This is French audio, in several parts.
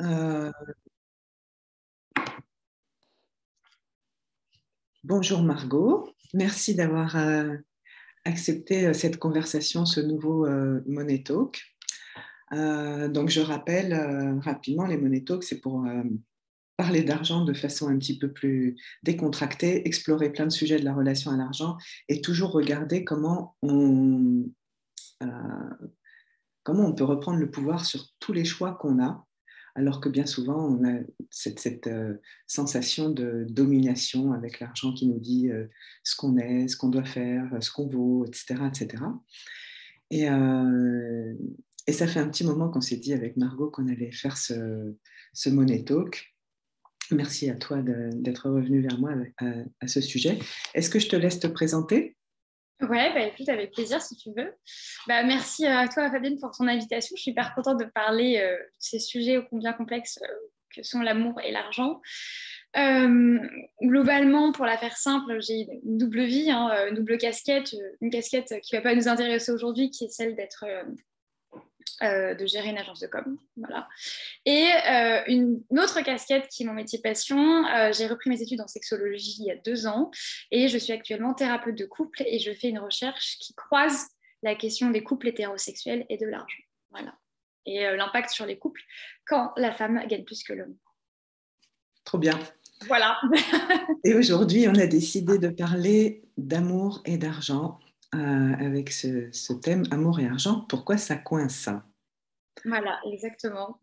Euh, Bonjour Margot, merci d'avoir accepté cette conversation, ce nouveau Money Talk. Donc je rappelle rapidement, les Money Talks, c'est pour parler d'argent de façon un petit peu plus décontractée, explorer plein de sujets de la relation à l'argent et toujours regarder euh, comment on peut reprendre le pouvoir sur tous les choix qu'on a, alors que bien souvent, on a cette sensation de domination avec l'argent qui nous dit ce qu'on est, ce qu'on doit faire, ce qu'on vaut, etc. etc. Et, euh, et ça fait un petit moment qu'on s'est dit avec Margot qu'on allait faire ce Money Talk. Merci à toi d'être revenu vers moi à ce sujet. Est-ce que je te laisse te présenter? Ouais, bah écoute, avec plaisir si tu veux. Bah, merci à toi, Fabienne, pour ton invitation. Je suis hyper contente de parler de ces sujets ô combien complexes que sont l'amour et l'argent. Euh, Globalement, pour la faire simple, j'ai une double vie, hein, une double casquette, une casquette qui ne va pas nous intéresser aujourd'hui, qui est celle de gérer une agence de com. Voilà. Et une autre casquette qui est mon métier passion, j'ai repris mes études en sexologie il y a 2 ans et je suis actuellement thérapeute de couple et je fais une recherche qui croise la question des couples hétérosexuels et de l'argent. Voilà. Et l'impact sur les couples quand la femme gagne plus que l'homme. Trop bien. Voilà. Et aujourd'hui, on a décidé de parler d'amour et d'argent avec ce thème amour et argent. Pourquoi ça coince? Voilà, exactement.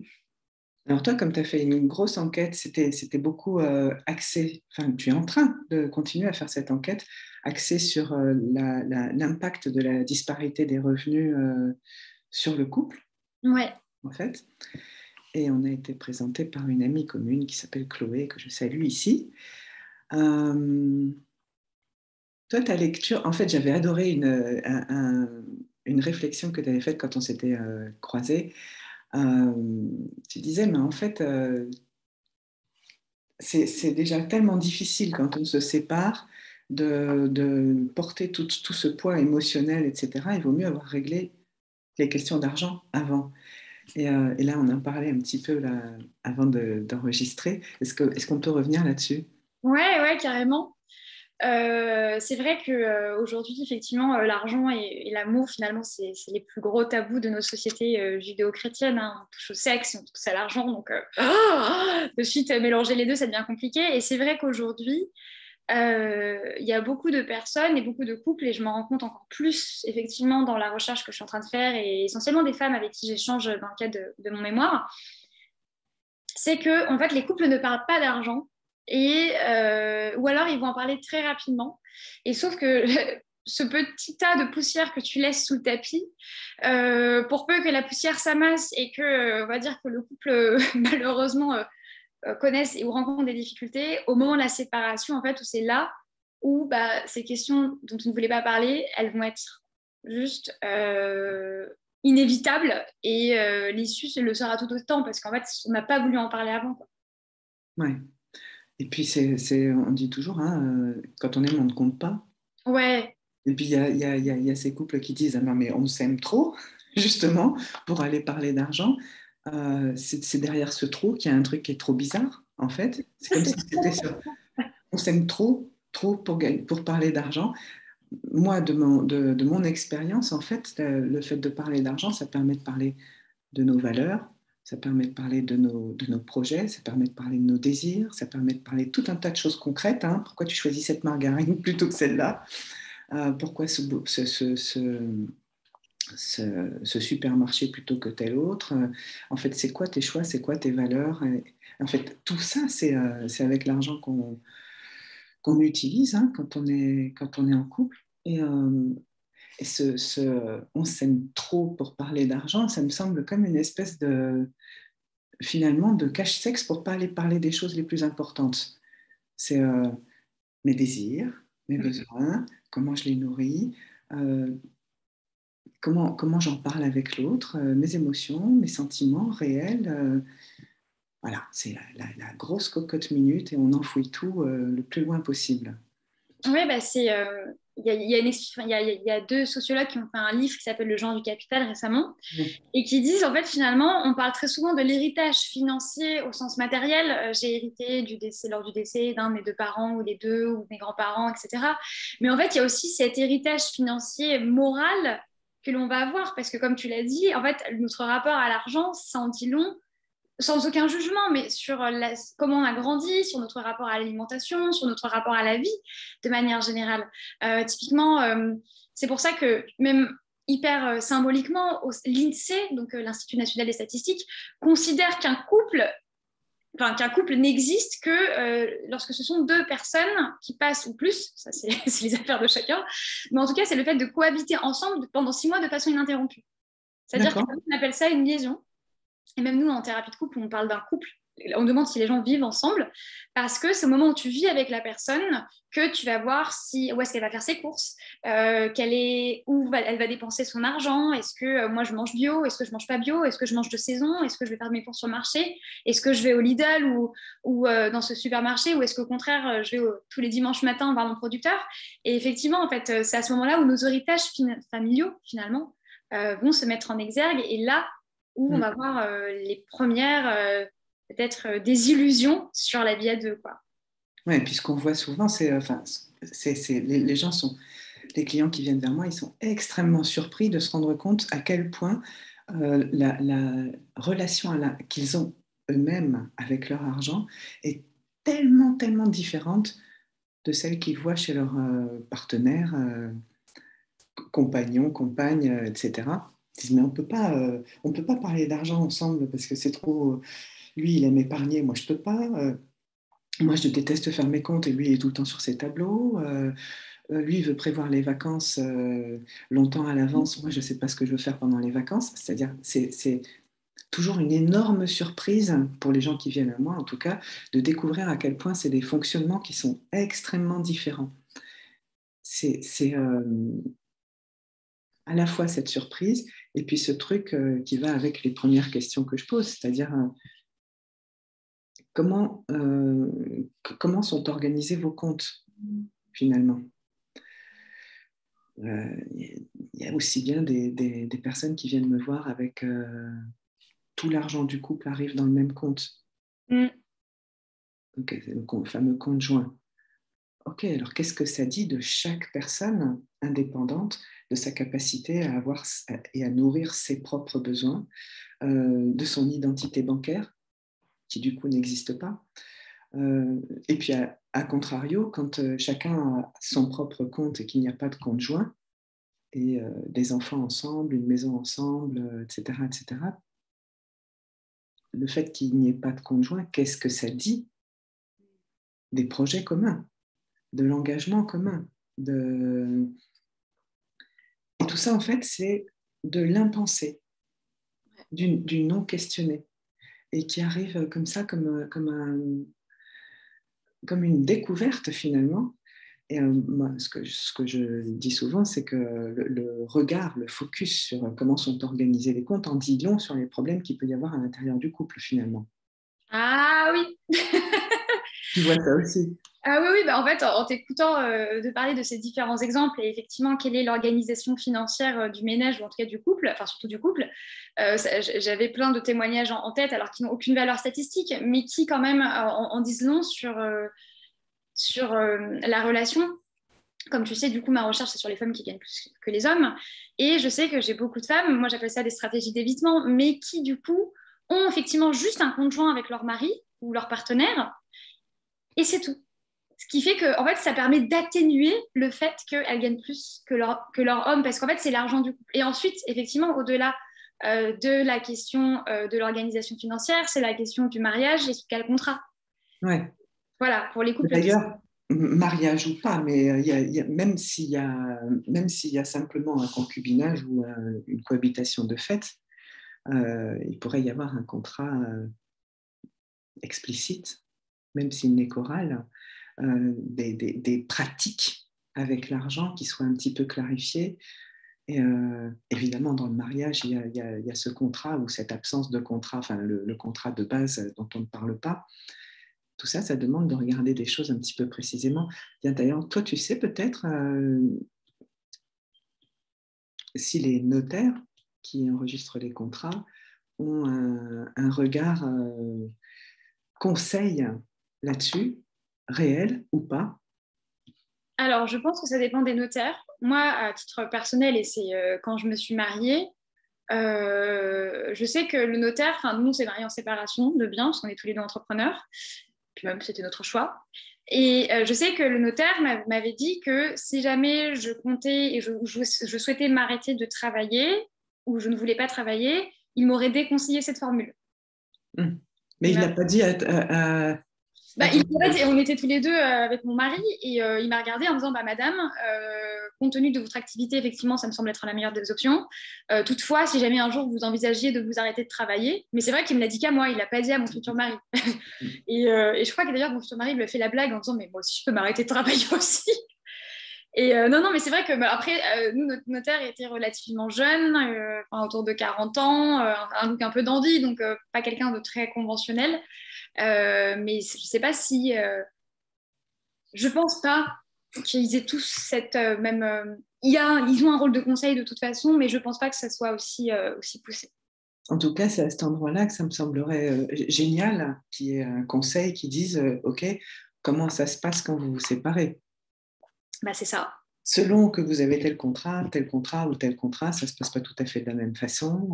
Alors toi, comme tu as fait une grosse enquête, c'était beaucoup axé, enfin tu es en train de continuer à faire cette enquête, axée sur l'impact de la disparité des revenus sur le couple, Ouais. en fait. Et on a été présenté par une amie commune qui s'appelle Chloé, que je salue ici. Euh, Toi, ta lecture, en fait, j'avais adoré une réflexion que tu avais faite quand on s'était croisés. Tu disais, mais en fait, c'est déjà tellement difficile quand on se sépare de porter tout ce poids émotionnel, etc. Il vaut mieux avoir réglé les questions d'argent avant. Et là, on en parlait un petit peu là, avant d'enregistrer. Est-ce qu'on peut revenir là-dessus? Ouais, ouais, carrément. C'est vrai que aujourd'hui, effectivement, l'argent et l'amour, finalement, c'est les plus gros tabous de nos sociétés judéo-chrétiennes, hein. On touche au sexe, on touche à l'argent, donc de suite, mélanger les deux, ça devient compliqué. Et c'est vrai qu'aujourd'hui, il y a beaucoup de personnes et beaucoup de couples, et je m'en rends compte encore plus, effectivement, dans la recherche que je suis en train de faire, et essentiellement des femmes avec qui j'échange dans le cadre de mon mémoire, c'est que en fait les couples ne parlent pas d'argent et ou alors ils vont en parler très rapidement et sauf que ce petit tas de poussière que tu laisses sous le tapis, pour peu que la poussière s'amasse et que on va dire que le couple malheureusement connaisse ou rencontre des difficultés au moment de la séparation en fait où c'est là où bah, ces questions dont on ne voulait pas parler elles vont être juste inévitable et l'issue le sera tout autant parce qu'en fait on n'a pas voulu en parler avant quoi. Ouais. Et puis, on dit toujours, hein, quand on aime, on ne compte pas. Ouais, Et puis, il y a ces couples qui disent, ah non, mais on s'aime trop, justement, pour aller parler d'argent. C'est derrière ce trop qu'il y a un truc qui est trop bizarre, en fait. C'est comme si c'était ça. On s'aime trop pour parler d'argent. Moi, de mon expérience, en fait, le fait de parler d'argent, ça permet de parler de nos valeurs, ça permet de parler de nos projets, ça permet de parler de nos désirs, ça permet de parler de tout un tas de choses concrètes, hein. Pourquoi tu choisis cette margarine plutôt que celle-là? Pourquoi ce supermarché plutôt que tel autre? En fait, c'est quoi tes choix? C'est quoi tes valeurs? Et en fait, tout ça, c'est avec l'argent qu'on utilise, hein, quand on est en couple. Et on s'aime trop pour parler d'argent, ça me semble comme une espèce finalement, de cache-sexe pour pas aller parler des choses les plus importantes. C'est mes désirs, mes besoins, comment je les nourris, euh, comment j'en parle avec l'autre, mes émotions, mes sentiments réels. Voilà, c'est la grosse cocotte minute et on enfouit tout le plus loin possible. ouais bah il y a deux sociologues qui ont fait un livre qui s'appelle Le genre du capital récemment, Oui. et qui disent, en fait, finalement, on parle très souvent de l'héritage financier au sens matériel. J'ai hérité du décès, lors du décès d'un de mes deux parents, ou des deux, ou de mes grands-parents, etc. Mais en fait, il y a aussi cet héritage financier moral que l'on va avoir, parce que comme tu l'as dit, en fait, notre rapport à l'argent, ça en dit long, sans aucun jugement, mais sur comment on a grandi, sur notre rapport à l'alimentation, sur notre rapport à la vie, de manière générale. Typiquement, c'est pour ça que même hyper symboliquement, l'INSEE, donc l'Institut national des statistiques, considère qu'un couple n'existe que lorsque ce sont deux personnes qui passent, ou plus, ça c'est les affaires de chacun, mais en tout cas c'est le fait de cohabiter ensemble pendant 6 mois de façon ininterrompue. C'est-à-dire D'accord. qu'on appelle ça une liaison. Et même nous, en thérapie de couple, on parle d'un couple. On demande si les gens vivent ensemble parce que c'est au moment où tu vis avec la personne que tu vas voir où est-ce qu'elle va faire ses courses, elle va dépenser son argent, est-ce que moi je mange bio, est-ce que je mange pas bio, est-ce que je mange de saison, est-ce que je vais faire mes courses sur le marché, est-ce que je vais au Lidl ou dans ce supermarché, ou est-ce qu'au contraire je vais tous les dimanches matins voir mon producteur. Et effectivement, en fait, c'est à ce moment-là où nos héritages familiaux, finalement, vont se mettre en exergue. Et là, où on Mm. va voir les premières peut-être désillusions sur la vie à deux, quoi. Ouais, puis ce qu'on voit souvent, les gens sont, les clients qui viennent vers moi, ils sont extrêmement surpris de se rendre compte à quel point la relation qu'ils ont eux-mêmes avec leur argent est tellement, tellement différente de celle qu'ils voient chez leur partenaire, compagnon, compagne, etc. Ils disent, mais on peut pas parler d'argent ensemble parce que c'est trop. Lui, il aime épargner, moi, je peux pas. Moi, je déteste faire mes comptes et lui, il est tout le temps sur ses tableaux. Lui, il veut prévoir les vacances longtemps à l'avance. Moi, je ne sais pas ce que je veux faire pendant les vacances. C'est-à-dire, c'est toujours une énorme surprise pour les gens qui viennent à moi, en tout cas, de découvrir à quel point c'est des fonctionnements qui sont extrêmement différents. C'est à la fois cette surprise et puis ce truc qui va avec les premières questions que je pose, c'est-à-dire comment sont organisés vos comptes finalement. Il y a aussi bien des personnes qui viennent me voir avec tout l'argent du couple arrive dans le même compte. Mm. Okay, c'est le fameux compte joint. Ok, alors qu'est-ce que ça dit de chaque personne indépendante, de sa capacité à avoir et à nourrir ses propres besoins, de son identité bancaire, qui du coup n'existe pas. Et puis à contrario, quand chacun a son propre compte et qu'il n'y a pas de compte joint, et des enfants ensemble, une maison ensemble, etc., etc., le fait qu'il n'y ait pas de compte joint, qu'est-ce que ça dit des projets communs, de l'engagement commun, et tout ça, en fait, c'est de l'impensé, du non questionné, et qui arrive comme ça, comme une découverte finalement. Et moi, ce que je dis souvent, c'est que le regard, le focus sur comment sont organisés les comptes en dit long sur les problèmes qu'il peut y avoir à l'intérieur du couple finalement. Ah oui. Tu vois ça aussi. Ah oui, oui, bah en fait, en t'écoutant de parler de ces différents exemples et effectivement, quelle est l'organisation financière du ménage ou en tout cas du couple, enfin surtout du couple, j'avais plein de témoignages en tête alors qui n'ont aucune valeur statistique, mais qui quand même en disent long sur la relation. Comme tu sais, du coup, ma recherche, c'est sur les femmes qui gagnent plus que les hommes. Et je sais que j'ai beaucoup de femmes, moi j'appelle ça des stratégies d'évitement, mais qui, du coup, ont effectivement juste un conjoint avec leur mari ou leur partenaire, et c'est tout. Ce qui fait que, en fait, ça permet d'atténuer le fait qu'elles gagnent plus que leur homme, parce qu'en fait, c'est l'argent du couple. Et ensuite, effectivement, au-delà de la question de l'organisation financière, c'est la question du mariage et sous quel contrat. Ouais. Voilà, pour les couples qui sont... D'ailleurs, mariage ou pas, mais même s'il y a simplement un concubinage ou une cohabitation de fait, il pourrait y avoir un contrat explicite, même s'il n'est qu'oral, des pratiques avec l'argent qui soient un petit peu clarifiées. Et évidemment, dans le mariage, il y a ce contrat ou cette absence de contrat, enfin le contrat de base dont on ne parle pas. Tout ça, ça demande de regarder des choses un petit peu précisément. D'ailleurs, toi, tu sais peut-être si les notaires qui enregistrent les contrats ont un regard conseil là-dessus, réel ou pas? Alors, je pense que ça dépend des notaires. Moi, à titre personnel, et c'est quand je me suis mariée, je sais que le notaire, enfin, nous, on s'est mariés en séparation de biens, parce qu'on est tous les deux entrepreneurs, puis même, c'était notre choix. Et je sais que le notaire m'avait dit que si jamais je comptais et je souhaitais m'arrêter de travailler, ou je ne voulais pas travailler, il m'aurait déconseillé cette formule. Mais il n'a pas dit Bah, en fait, on était tous les deux avec mon mari et il m'a regardé en me disant bah, Madame, compte tenu de votre activité, effectivement, ça me semble être la meilleure des options. Toutefois, si jamais un jour vous envisagiez de vous arrêter de travailler, mais c'est vrai qu'il me l'a dit qu'à moi, il l'a pas dit à mon futur mari. Et je crois que d'ailleurs, mon futur mari lui a fait la blague en disant mais moi aussi, je peux m'arrêter de travailler aussi. Et non, mais c'est vrai que bah, après, nous, notre notaire était relativement jeune, autour de 40 ans, un look un peu dandy, donc pas quelqu'un de très conventionnel. Mais je ne sais pas si. Je pense pas qu'ils aient tous cette même. Ils ont un rôle de conseil de toute façon, mais je pense pas que ça soit aussi poussé. En tout cas, c'est à cet endroit-là que ça me semblerait génial qu'il y ait un conseil qui dise OK, comment ça se passe quand vous vous séparez? Bah, c'est ça. Selon que vous avez tel contrat ou tel contrat, ça ne se passe pas tout à fait de la même façon.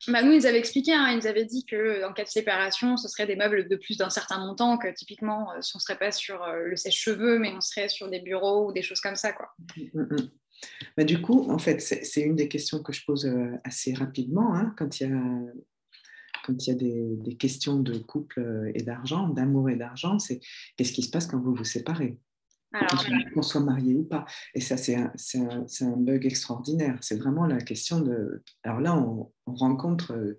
Bah, nous, ils nous avaient expliqué, hein, ils nous avaient dit que en cas de séparation, ce serait des meubles de plus d'un certain montant, que typiquement, si on ne serait pas sur le sèche-cheveux, mais on serait sur des bureaux ou des choses comme ça, quoi. Bah, du coup, en fait, c'est une des questions que je pose assez rapidement hein, quand il y a des questions de couple et d'argent, d'amour et d'argent, c'est qu'est-ce qui se passe quand vous vous séparez? Alors, Qu'on soit marié ou pas. Et ça, c'est un bug extraordinaire. C'est vraiment la question de... Alors là, on rencontre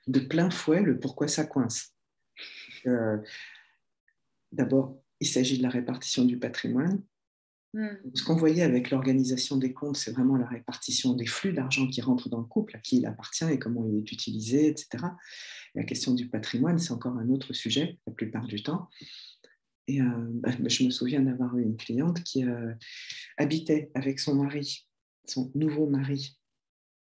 de plein fouet le pourquoi ça coince. D'abord, il s'agit de la répartition du patrimoine. Ce qu'on voyait avec l'organisation des comptes, c'est vraiment la répartition des flux d'argent qui rentrent dans le couple, à qui il appartient et comment il est utilisé, etc. La question du patrimoine, c'est encore un autre sujet la plupart du temps. Et je me souviens d'avoir eu une cliente qui habitait avec son mari, son nouveau mari,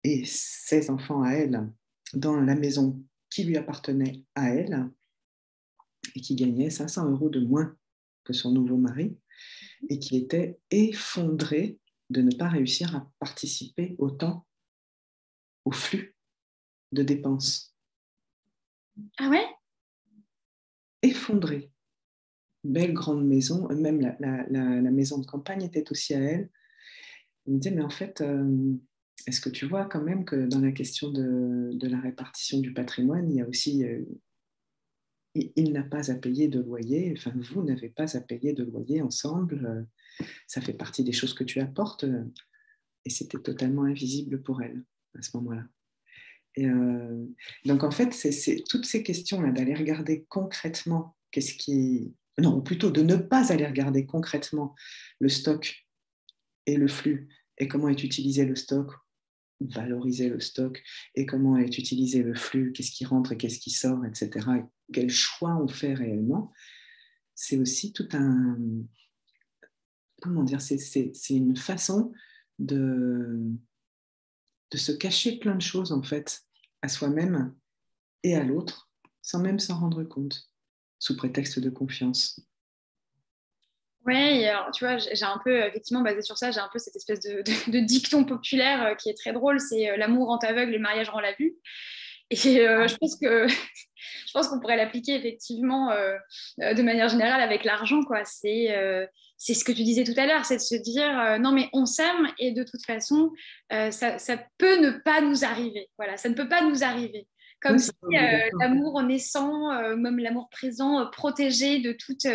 et ses enfants à elle, dans la maison qui lui appartenait à elle, et qui gagnait 500 € de moins que son nouveau mari, et qui était effondrée de ne pas réussir à participer autant au flux de dépenses. ah ouais? Effondrée. Belle grande maison, même la maison de campagne était aussi à elle. Elle me disait, mais en fait, est-ce que tu vois quand même que dans la question de la répartition du patrimoine, il y a aussi, il n'a pas à payer de loyer, enfin, vous n'avez pas à payer de loyer ensemble, ça fait partie des choses que tu apportes, et c'était totalement invisible pour elle à ce moment-là. Et donc, en fait, c'est toutes ces questions-là, d'aller regarder concrètement qu'est-ce qui... Non, ou plutôt de ne pas aller regarder concrètement le stock et le flux, et comment est utilisé le stock, valoriser le stock, et comment est utilisé le flux, qu'est-ce qui rentre et qu'est-ce qui sort, etc. Et quel choix on fait réellement, c'est aussi tout un... Comment dire, c'est une façon de se cacher plein de choses, en fait, à soi-même et à l'autre, sans même s'en rendre compte, sous prétexte de confiance. Ouais, et alors, tu vois, j'ai un peu, effectivement, basé sur ça, j'ai un peu cette espèce de dicton populaire qui est très drôle, c'est l'amour rend aveugle, le mariage rend la vue. Et je pense qu'on pourrait l'appliquer effectivement de manière générale avec l'argent, quoi. C'est ce que tu disais tout à l'heure, c'est de se dire non mais on s'aime et de toute façon ça peut ne pas nous arriver. Voilà, ça ne peut pas nous arriver. Comme Oui, si d'accord. l'amour naissant, même l'amour présent, protégé de toutes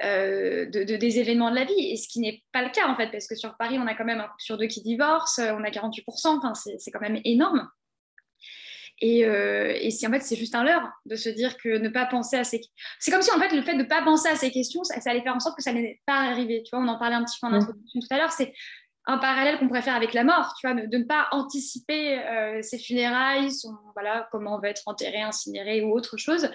des événements de la vie, et ce qui n'est pas le cas en fait, parce que sur Paris, on a quand même un couple sur deux qui divorce, on a 48%, enfin, c'est quand même énorme. Et si en fait c'est juste un leurre de se dire que ne pas penser à ces... C'est comme si en fait le fait de ne pas penser à ces questions, ça allait faire en sorte que ça n'allait pas arriver. Tu vois, on en parlait un petit peu en introduction tout à l'heure, c'est un parallèle qu'on pourrait faire avec la mort, tu vois, de ne pas anticiper ses funérailles, voilà, comment on va être enterré, incinéré ou autre chose.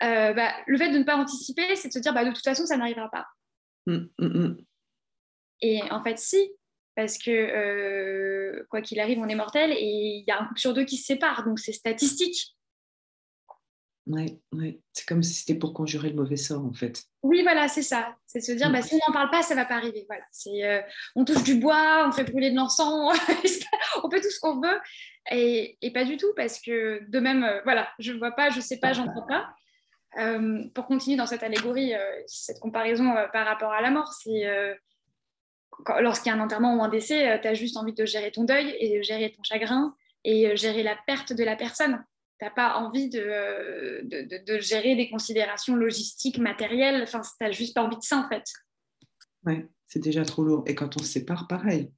Le fait de ne pas anticiper, c'est de se dire de toute façon ça n'arrivera pas. Mm, mm, mm. Et en fait si, parce que quoi qu'il arrive, on est mortel et il y a un couple sur deux qui se sépare, donc c'est statistique. Ouais, ouais. C'est comme si c'était pour conjurer le mauvais sort, en fait. Oui, voilà, c'est ça. C'est de se dire, bah, si on n'en parle pas, ça ne va pas arriver. Voilà. On touche du bois, on fait brûler de l'encens, on fait tout ce qu'on veut. Et pas du tout, parce que de même, voilà, je ne vois pas, je ne sais pas, j'en vois pas. Pour continuer dans cette allégorie, cette comparaison par rapport à la mort, c'est lorsqu'il y a un enterrement ou un décès, tu as juste envie de gérer ton deuil et de gérer ton chagrin et gérer la perte de la personne. Tu n'as pas envie de gérer des considérations logistiques, matérielles. Enfin, tu n'as juste pas envie de ça, en fait. Ouais, c'est déjà trop lourd. Et quand on se sépare, pareil.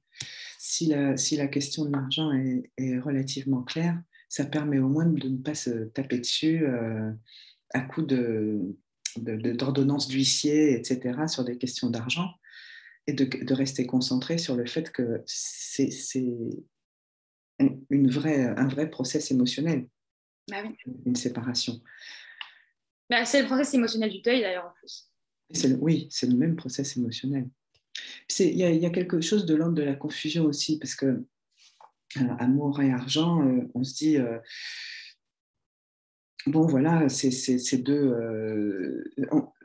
Si la question de l'argent est relativement claire, ça permet au moins de ne pas se taper dessus à coup d'ordonnances d'huissier, etc., sur des questions d'argent, et de rester concentré sur le fait que c'est un vrai process émotionnel, Bah oui. une séparation. Bah, c'est le process émotionnel du deuil, d'ailleurs, en plus. Oui, c'est le même process émotionnel. Il y a quelque chose de l'ordre de la confusion aussi, parce que amour et argent, on se dit, bon voilà, c'est deux,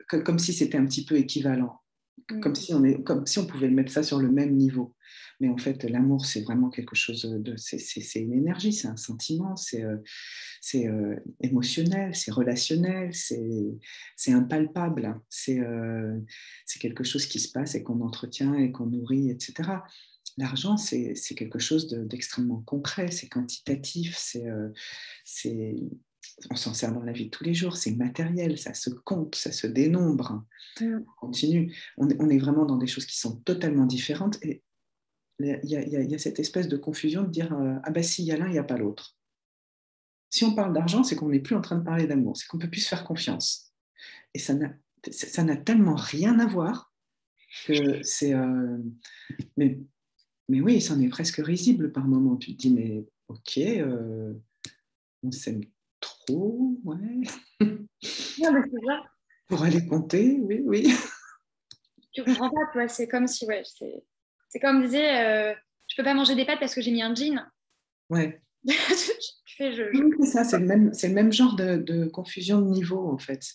comme si c'était un petit peu équivalent, comme si on pouvait mettre ça sur le même niveau. Mais en fait, l'amour, c'est vraiment quelque chose c'est une énergie, c'est un sentiment, c'est émotionnel, c'est relationnel, c'est impalpable, c'est quelque chose qui se passe et qu'on entretient et qu'on nourrit, etc. L'argent, c'est quelque chose d'extrêmement concret, c'est quantitatif, on s'en sert dans la vie de tous les jours, c'est matériel, ça se compte, ça se dénombre, Mm. on continue. On est vraiment dans des choses qui sont totalement différentes et il y a cette espèce de confusion de dire ah ben s'il y a l'un, il n'y a pas l'autre. Si on parle d'argent, c'est qu'on n'est plus en train de parler d'amour, c'est qu'on ne peut plus se faire confiance. Et ça n'a tellement rien à voir que c'est... mais oui, ça en est presque risible par moment. Tu te dis, mais ok, on s'aime trop, ouais. Non, mais c'est ça. Pour aller compter, oui, oui. Tu comprends pas, toi. C'est comme si, ouais, c'est comme disait, je peux pas manger des pâtes parce que j'ai mis un jean. Ouais. Tu fais, Oui, c'est ça, c'est le même genre de confusion de niveau, en fait.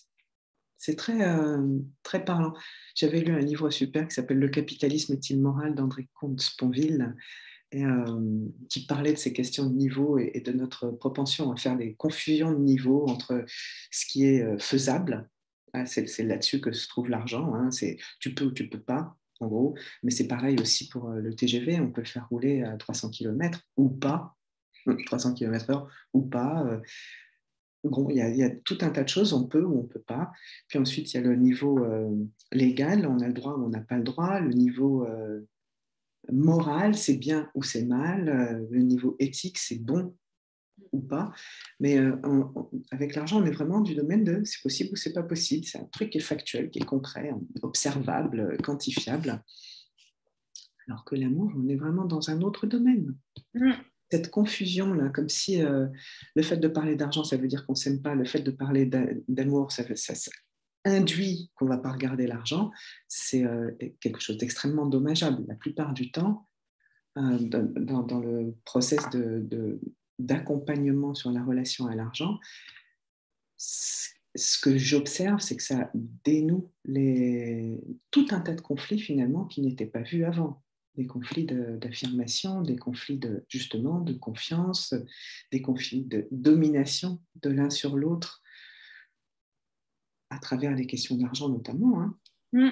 C'est très parlant. J'avais lu un livre super qui s'appelle Le capitalisme est-il moral d'André Comte-Sponville, et, qui parlait de ces questions de niveau et de notre propension à faire des confusions de niveau entre ce qui est faisable. C'est là-dessus que se trouve l'argent. Hein, c'est tu peux ou tu peux pas, en gros. Mais c'est pareil aussi pour le TGV. On peut le faire rouler à 300 km ou pas, 300 km/h ou pas. Bon, il y a tout un tas de choses, on peut ou on ne peut pas. Puis ensuite, il y a le niveau légal, on a le droit ou on n'a pas le droit. Le niveau moral, c'est bien ou c'est mal. Le niveau éthique, c'est bon ou pas. Mais avec l'argent, on est vraiment du domaine de c'est possible ou c'est pas possible. C'est un truc qui est factuel, qui est concret, observable, quantifiable. Alors que l'amour, on est vraiment dans un autre domaine. Mm. Cette confusion-là, comme si le fait de parler d'argent, ça veut dire qu'on ne s'aime pas, le fait de parler d'amour, ça induit qu'on ne va pas regarder l'argent, c'est quelque chose d'extrêmement dommageable. La plupart du temps, dans le process d'accompagnement sur la relation à l'argent, ce que j'observe, c'est que ça dénoue tout un tas de conflits finalement qui n'étaient pas vus avant. Des conflits d'affirmation, des conflits justement de confiance, des conflits de domination de l'un sur l'autre à travers les questions d'argent notamment. Hein. Mm.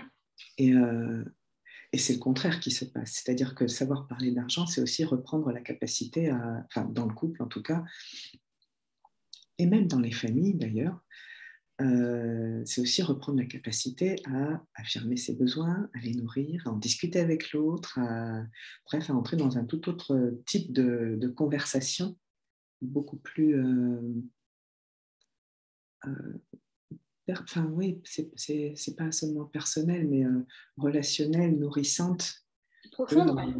Et c'est le contraire qui se passe. C'est-à-dire que savoir parler d'argent, c'est aussi reprendre la capacité enfin dans le couple en tout cas, et même dans les familles d'ailleurs, c'est aussi reprendre la capacité à affirmer ses besoins, à les nourrir, à en discuter avec l'autre, bref, à entrer dans un tout autre type de conversation, beaucoup plus... enfin oui, c'est pas seulement personnel, mais relationnel, nourrissante Profonde, ouais.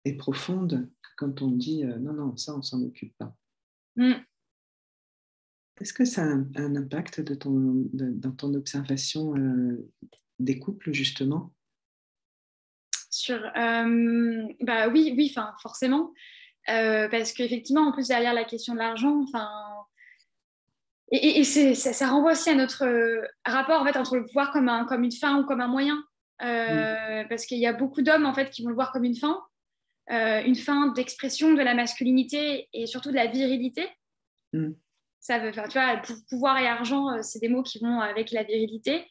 et profonde, quand on dit non, non, ça, on s'en occupe pas. Mm. Est-ce que ça a un impact dans ton observation des couples, justement? sûr. Bah oui, oui, enfin forcément, parce qu'effectivement, en plus derrière la question de l'argent, enfin, et ça renvoie aussi à notre rapport en fait entre le pouvoir comme une fin ou comme un moyen, parce qu'il y a beaucoup d'hommes en fait qui vont le voir comme une fin d'expression de la masculinité et surtout de la virilité. Mm. Ça veut, enfin, tu vois, pouvoir et argent, c'est des mots qui vont avec la virilité.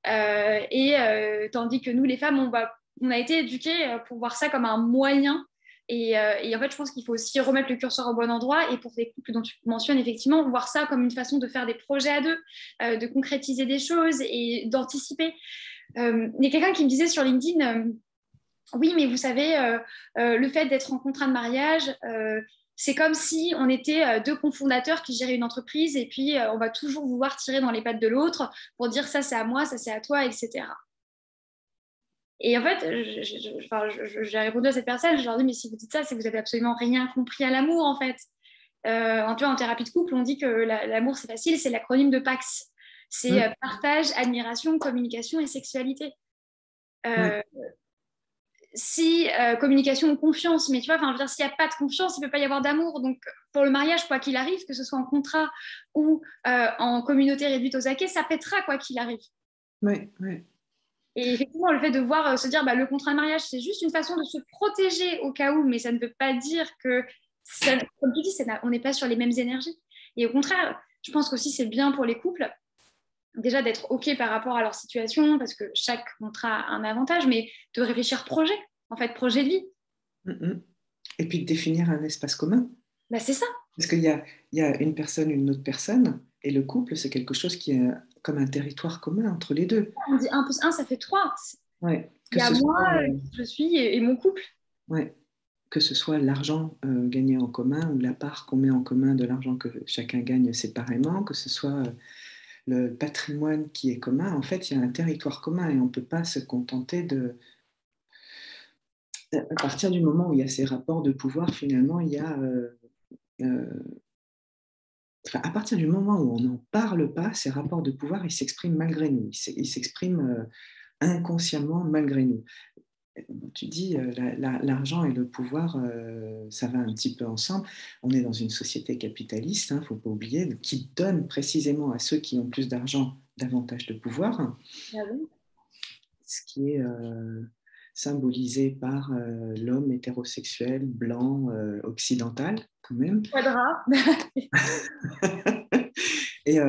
Tandis que nous, les femmes, on a été éduquées pour voir ça comme un moyen. Et en fait, je pense qu'il faut aussi remettre le curseur au bon endroit. Et pour les couples dont tu mentionnes, effectivement, voir ça comme une façon de faire des projets à deux, de concrétiser des choses et d'anticiper. Il y a quelqu'un qui me disait sur LinkedIn, oui, mais vous savez, le fait d'être en contrat de mariage, c'est comme si on était deux cofondateurs qui géraient une entreprise et puis on va toujours vouloir tirer dans les pattes de l'autre pour dire ça c'est à moi, ça c'est à toi, etc. Et en fait, j'ai répondu à cette personne, je leur dis mais si vous dites ça, c'est que vous avez absolument rien compris à l'amour en fait. Tu vois, en thérapie de couple, on dit que l'amour c'est facile, c'est l'acronyme de PAX. C'est Mm. partage, admiration, communication et sexualité. Ouais. Euh, si communication ou confiance, mais tu vois, je veux dire, s'il n'y a pas de confiance, il ne peut pas y avoir d'amour. Donc, pour le mariage, quoi qu'il arrive, que ce soit en contrat ou en communauté réduite aux acquis, ça pètera quoi qu'il arrive. Ouais, ouais. Et effectivement, le fait de voir se dire, bah, le contrat de mariage, c'est juste une façon de se protéger au cas où, mais ça ne veut pas dire que, comme tu dis, on n'est pas sur les mêmes énergies. Et au contraire, je pense qu'aussi c'est bien pour les couples déjà d'être OK par rapport à leur situation, parce que chaque contrat a un avantage, mais de réfléchir projet, en fait, projet de vie. Mm, mm. Et puis de définir un espace commun. Bah, c'est ça. Parce qu'il y a une personne, une autre personne, et le couple, c'est quelque chose qui est comme un territoire commun entre les deux. On dit 1 plus 1, ça fait 3. Ouais. Il Que y a ce moi, soit, qui je suis, et mon couple. ouais, que ce soit l'argent gagné en commun ou la part qu'on met en commun de l'argent que chacun gagne séparément, que ce soit le patrimoine qui est commun. En fait, il y a un territoire commun et on ne peut pas se contenter de... À partir du moment où il y a ces rapports de pouvoir, finalement, il y a... euh, enfin, à partir du moment où on n'en parle pas, ces rapports de pouvoir, ils s'expriment malgré nous. Ils s'expriment inconsciemment malgré nous. Tu dis, l'argent et le pouvoir, ça va un petit peu ensemble. On est dans une société capitaliste, il ne faut pas oublier, qui donne précisément à ceux qui ont plus d'argent davantage de pouvoir, Ah bon. ce qui est symbolisé par l'homme hétérosexuel, blanc, occidental, quand même. Quadra. Et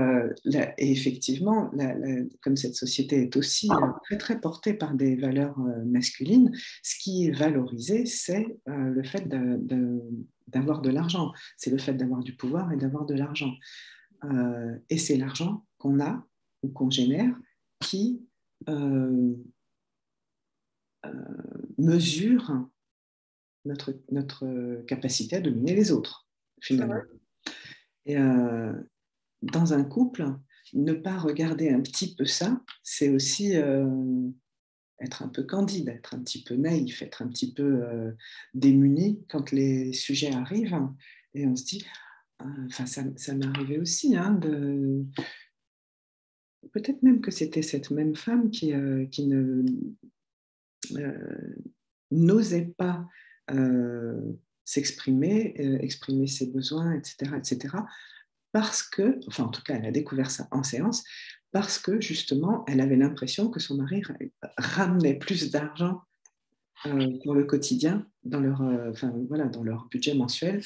effectivement, comme cette société est aussi très, très portée par des valeurs masculines, ce qui est valorisé, c'est le fait d'avoir de l'argent. C'est le fait d'avoir du pouvoir et d'avoir de l'argent. Et c'est l'argent qu'on a ou qu'on génère qui euh, mesure notre capacité à dominer les autres, C'est vrai. finalement. Et dans un couple, ne pas regarder un petit peu ça, c'est aussi être un peu candide, être un petit peu naïf, être un petit peu démuni quand les sujets arrivent. Et on se dit, enfin, ça m'est arrivé aussi, hein, peut-être même que c'était cette même femme qui ne euh, n'osait pas s'exprimer, exprimer ses besoins, etc., etc., parce que, enfin en tout cas, elle a découvert ça en séance, parce que justement, elle avait l'impression que son mari ramenait plus d'argent pour le quotidien dans leur, enfin, voilà, dans leur budget mensuel.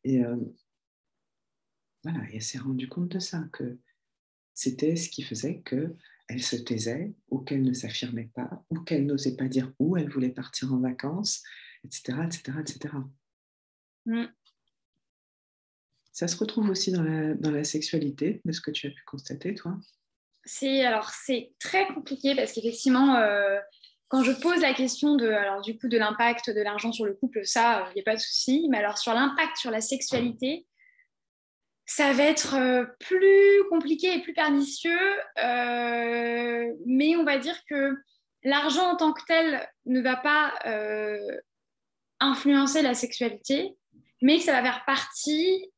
Et voilà, et elle s'est rendue compte de ça, que c'était ce qui faisait qu'elle se taisait, ou qu'elle ne s'affirmait pas, ou qu'elle n'osait pas dire où elle voulait partir en vacances, etc., etc., etc. Mm. Ça se retrouve aussi dans la sexualité, de ce que tu as pu constater, toi. C'est très compliqué parce qu'effectivement, quand je pose la question alors, du coup, de l'impact de l'argent sur le couple, ça, il n'y a pas de souci. Mais alors, sur l'impact sur la sexualité, ça va être plus compliqué et plus pernicieux. Mais on va dire que l'argent en tant que tel ne va pas influencer la sexualité, mais que ça va faire partie,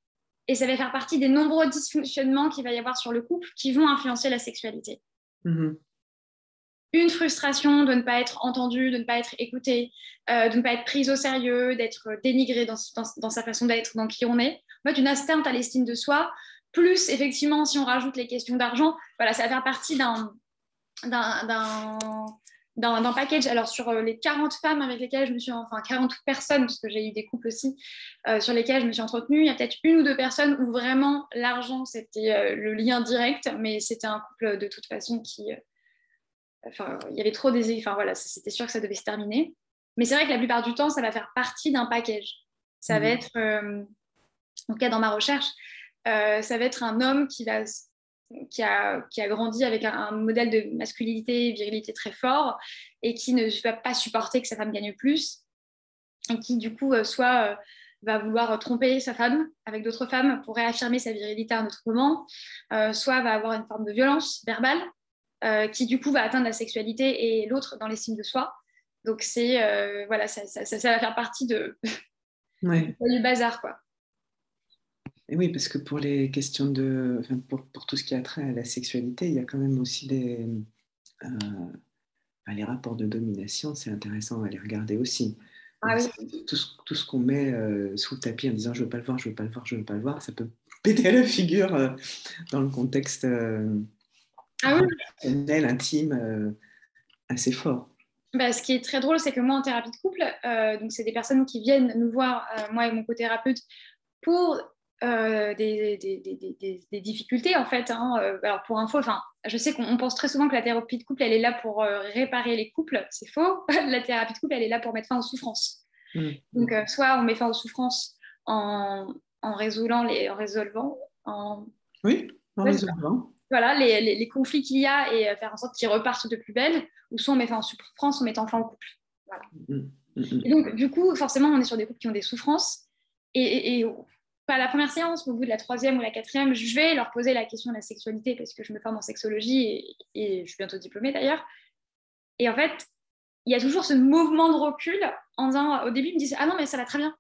et ça va faire partie des nombreux dysfonctionnements qu'il va y avoir sur le couple qui vont influencer la sexualité. Mm-hmm. une frustration de ne pas être entendue, de ne pas être écoutée, de ne pas être prise au sérieux, d'être dénigrée dans sa façon d'être, dans qui on est. En fait, une atteinte à l'estime de soi, plus effectivement, si on rajoute les questions d'argent, voilà, ça va faire partie d'un d'un package. Alors, sur les 40 femmes avec lesquelles je me suis, enfin 40 personnes, parce que j'ai eu des couples aussi, sur lesquelles je me suis entretenue, il y a peut-être une ou deux personnes où vraiment l'argent, c'était le lien direct, mais c'était un couple de toute façon qui, enfin, il y avait trop des, enfin voilà, c'était sûr que ça devait se terminer. Mais c'est vrai que la plupart du temps, ça va faire partie d'un package. Ça va être, en tout cas dans ma recherche, ça va être un homme qui a grandi avec un modèle de masculinité, virilité très fort et qui ne va pas supporter que sa femme gagne plus et qui du coup soit va vouloir tromper sa femme avec d'autres femmes pour réaffirmer sa virilité à un autre moment, soit va avoir une forme de violence verbale qui du coup va atteindre la sexualité et l'autre dans l'estime de soi. Donc c'est voilà, ça va faire partie Ouais. du bazar quoi. Et oui, parce que pour les questions de, enfin, pour tout ce qui a trait à la sexualité, il y a quand même aussi euh, les rapports de domination, c'est intéressant à les regarder aussi. Ah oui. Tout ce qu'on met sous le tapis en disant je veux pas le voir, je veux pas le voir, je veux pas le voir, ça peut péter la figure dans le contexte Ah oui. relationnel, intime, assez fort. Bah, ce qui est très drôle, c'est que moi, en thérapie de couple, donc c'est des personnes qui viennent nous voir, moi et mon co-thérapeute, pour des difficultés, en fait. Hein. Alors, pour info, je sais qu'on pense très souvent que la thérapie de couple, elle est là pour réparer les couples. C'est faux. La thérapie de couple, elle est là pour mettre fin aux souffrances. Donc, soit on met fin aux souffrances en, en résolvant, Oui, en ouais, résolvant. voilà, les conflits qu'il y a et faire en sorte qu'ils repartent de plus belle, ou soit on met fin en souffrance en mettant fin au couple. Voilà. Mm, mm, Et mm. donc, du coup, forcément, on est sur des couples qui ont des souffrances. Et pas à la première séance, mais au bout de la troisième ou la quatrième, je vais leur poser la question de la sexualité parce que je me forme en sexologie et je suis bientôt diplômée d'ailleurs. Et en fait, il y a toujours ce mouvement de recul en disant, au début, ils me disent, ah non, mais ça va très bien.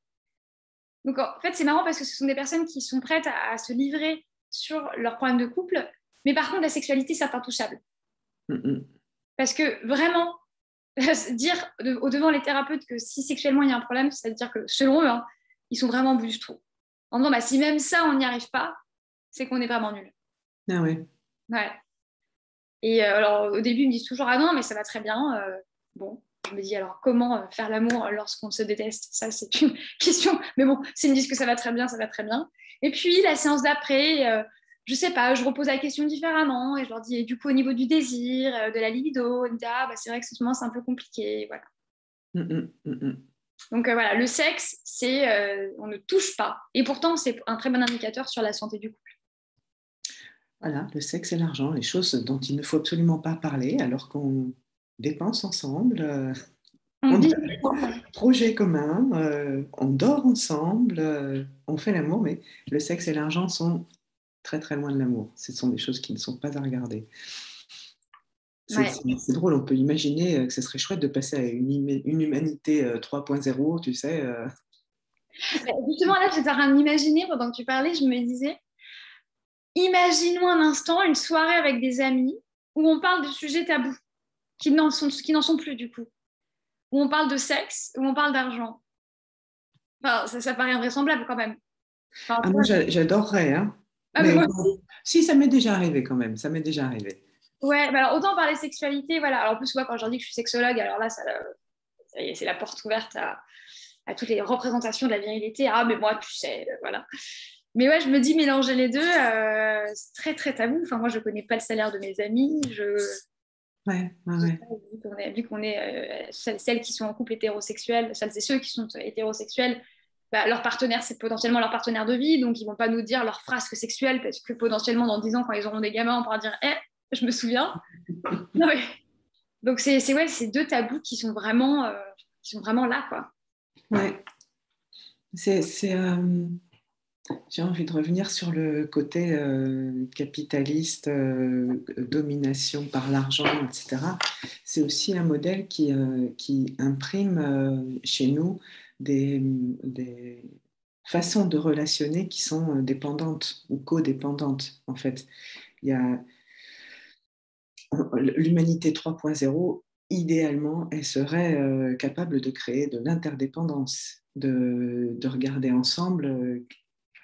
Donc, en fait, c'est marrant parce que ce sont des personnes qui sont prêtes à se livrer sur leurs problèmes de couple, mais par contre, la sexualité, c'est intouchable. Mm, mm. Parce que vraiment, dire devant les thérapeutes que si sexuellement il y a un problème, c'est-à-dire que selon eux, hein, ils sont vraiment au bout du trou. En disant, bah, si même ça, on n'y arrive pas, c'est qu'on est vraiment nul. Ah ouais. Ouais. Et alors, au début, ils me disent toujours, ah non, mais ça va très bien. Bon, je me dis, alors, comment faire l'amour lorsqu'on se déteste? Ça, c'est une question. Mais bon, s'ils me disent que ça va très bien, ça va très bien. Et puis, la séance d'après, je sais pas, je repose la question différemment et je leur dis, et du coup, au niveau du désir, de la libido, ils me disent, ah, bah, c'est vrai que ce moment, c'est un peu compliqué. Voilà. Mm, mm, mm, mm. Donc voilà, le sexe, c'est on ne touche pas. Et pourtant, c'est un très bon indicateur sur la santé du couple. Voilà, le sexe et l'argent, les choses dont il ne faut absolument pas parler alors qu'on dépense ensemble, On on a vit un projet commun, on dort ensemble, on fait l'amour, mais le sexe et l'argent sont très très loin de l'amour. Ce sont des choses qui ne sont pas à regarder. ouais. C'est drôle, on peut imaginer que ce serait chouette de passer à une humanité 3.0, tu sais. Justement, là, j'étais en train de m'imaginer pendant que tu parlais, je me disais, imaginons un instant une soirée avec des amis où on parle de sujets tabous qui n'en sont plus du coup, où on parle de sexe, où on parle d'argent. Enfin, ça paraît invraisemblable quand même. Enfin, Ah, moi, j'adorerais, hein. ah, mais Mais moi bon, si, ça m'est déjà arrivé quand même, ça m'est déjà arrivé. ouais, bah alors autant parler sexualité, voilà. Alors en plus, moi, quand je leur dis que je suis sexologue, alors là, ça y est, c'est la porte ouverte à toutes les représentations de la virilité. Ah, mais moi, tu sais, voilà. Mais ouais, je me dis mélanger les deux, c'est très très tabou. Enfin, moi, je connais pas le salaire de mes amis. Ouais, ouais, ouais. Vu qu'on est celles qui sont en couple hétérosexuel, celles et ceux qui sont hétérosexuels, bah, leur partenaire, c'est potentiellement leur partenaire de vie, donc ils vont pas nous dire leur frasque sexuelle parce que potentiellement dans 10 ans, quand ils auront des gamins, on pourra dire, je me souviens. Non, mais... Donc ouais, c'est deux tabous qui sont vraiment là, quoi. Ouais. C'est, c'est, j'ai envie de revenir sur le côté capitaliste, domination par l'argent, etc. C'est aussi un modèle qui imprime chez nous des façons de relationner qui sont dépendantes ou codépendantes, en fait. Il y a, l'humanité 3.0, idéalement, elle serait capable de créer de l'interdépendance, de regarder ensemble.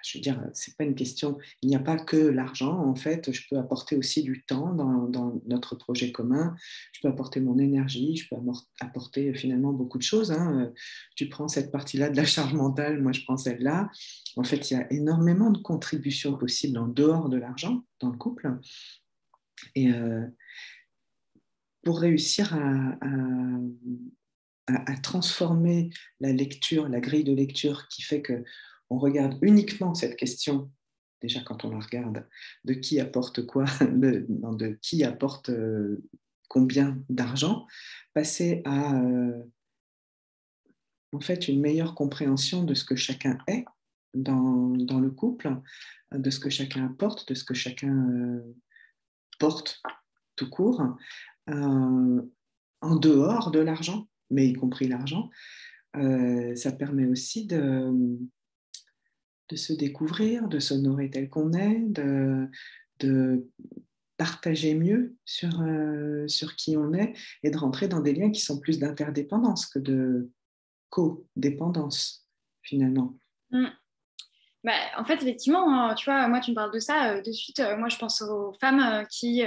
Je veux dire, c'est pas une question, il n'y a pas que l'argent, en fait, je peux apporter aussi du temps dans notre projet commun, je peux apporter mon énergie, je peux apporter finalement beaucoup de choses. Hein. Tu prends cette partie-là de la charge mentale, moi je prends celle-là. En fait, il y a énormément de contributions possibles en dehors de l'argent dans le couple. Et pour réussir à transformer la lecture, la grille de lecture qui fait qu'on regarde uniquement cette question, déjà quand on la regarde, de qui apporte quoi, de qui apporte combien d'argent, passer à en fait une meilleure compréhension de ce que chacun est dans le couple, de ce que chacun apporte, de ce que chacun porte tout court, en dehors de l'argent, mais y compris l'argent. Ça permet aussi de se découvrir, de s'honorer tel qu'on est, de partager mieux sur qui on est et de rentrer dans des liens qui sont plus d'interdépendance que de codépendance, finalement. Mm. Bah, en fait, effectivement, tu vois, moi, tu me parles de ça, de suite, moi, je pense aux femmes qui...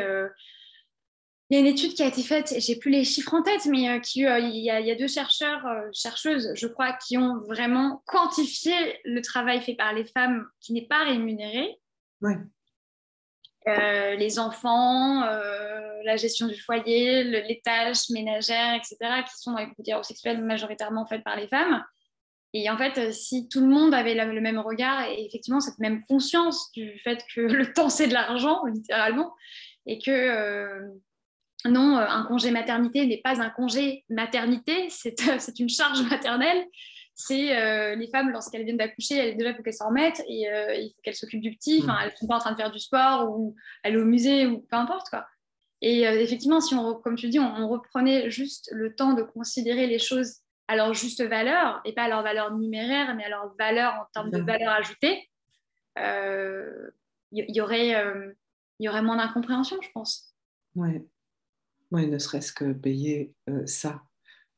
Il y a une étude qui a été faite, j'ai plus les chiffres en tête, mais il y a deux chercheurs, chercheuses, je crois, qui ont vraiment quantifié le travail fait par les femmes qui n'est pas rémunéré. Ouais. Les enfants, la gestion du foyer, les tâches ménagères, etc., qui sont dans les couples hétérosexuels majoritairement faites par les femmes. Et en fait, si tout le monde avait le même regard et effectivement cette même conscience du fait que le temps, c'est de l'argent, littéralement, et que non, un congé maternité n'est pas un congé maternité, c'est une charge maternelle. C'est les femmes, lorsqu'elles viennent d'accoucher, déjà, il faut qu'elles s'en remettent et il faut qu'elles s'occupent du petit. Enfin, elles ne sont pas en train de faire du sport ou aller au musée ou peu importe, quoi. Et effectivement, si comme tu dis, on reprenait juste le temps de considérer les choses à leur juste valeur et pas à leur valeur numéraire, mais à leur valeur en termes de valeur ajoutée, y aurait moins d'incompréhension, je pense. Ouais. Ouais, ne serait-ce que payer ça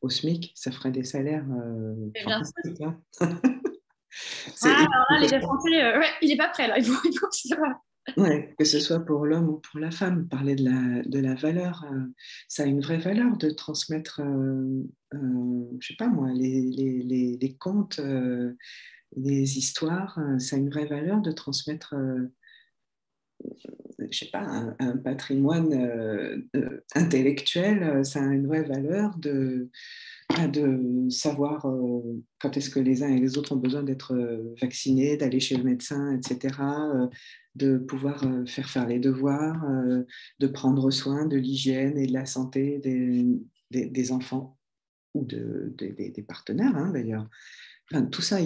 au SMIC, ça ferait des salaires Bien sûr. fantastiques. Hein. Ah, alors là, les Français, ouais, il n'est pas prêt, là. Il faut que ça va. Ouais, que ce soit pour l'homme ou pour la femme, parler de la valeur, ça a une vraie valeur de transmettre, je sais pas moi, les contes, les histoires, ça a une vraie valeur de transmettre, je sais pas, un patrimoine intellectuel, ça a une vraie valeur de savoir quand est-ce que les uns et les autres ont besoin d'être vaccinés, d'aller chez le médecin, etc., de pouvoir faire les devoirs, de prendre soin de l'hygiène et de la santé des enfants ou des partenaires, hein, d'ailleurs. Enfin, tout ça,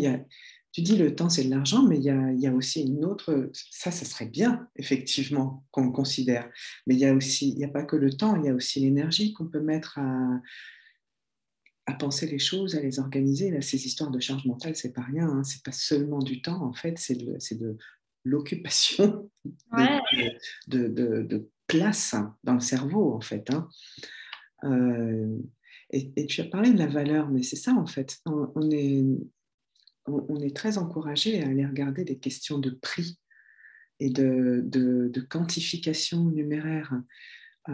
tu dis le temps, c'est de l'argent, mais il y a aussi une autre, ça serait bien, effectivement, qu'on considère. Mais il n'y a pas que le temps, il y a aussi l'énergie qu'on peut mettre à penser les choses, à les organiser. Là, ces histoires de charge mentale, c'est pas rien. Hein. C'est pas seulement du temps, en fait, c'est de l'occupation Ouais. de place dans le cerveau, en fait. Hein. Et tu as parlé de la valeur, mais c'est ça, en fait. On est très encouragé à aller regarder des questions de prix et de quantification numéraire. Mais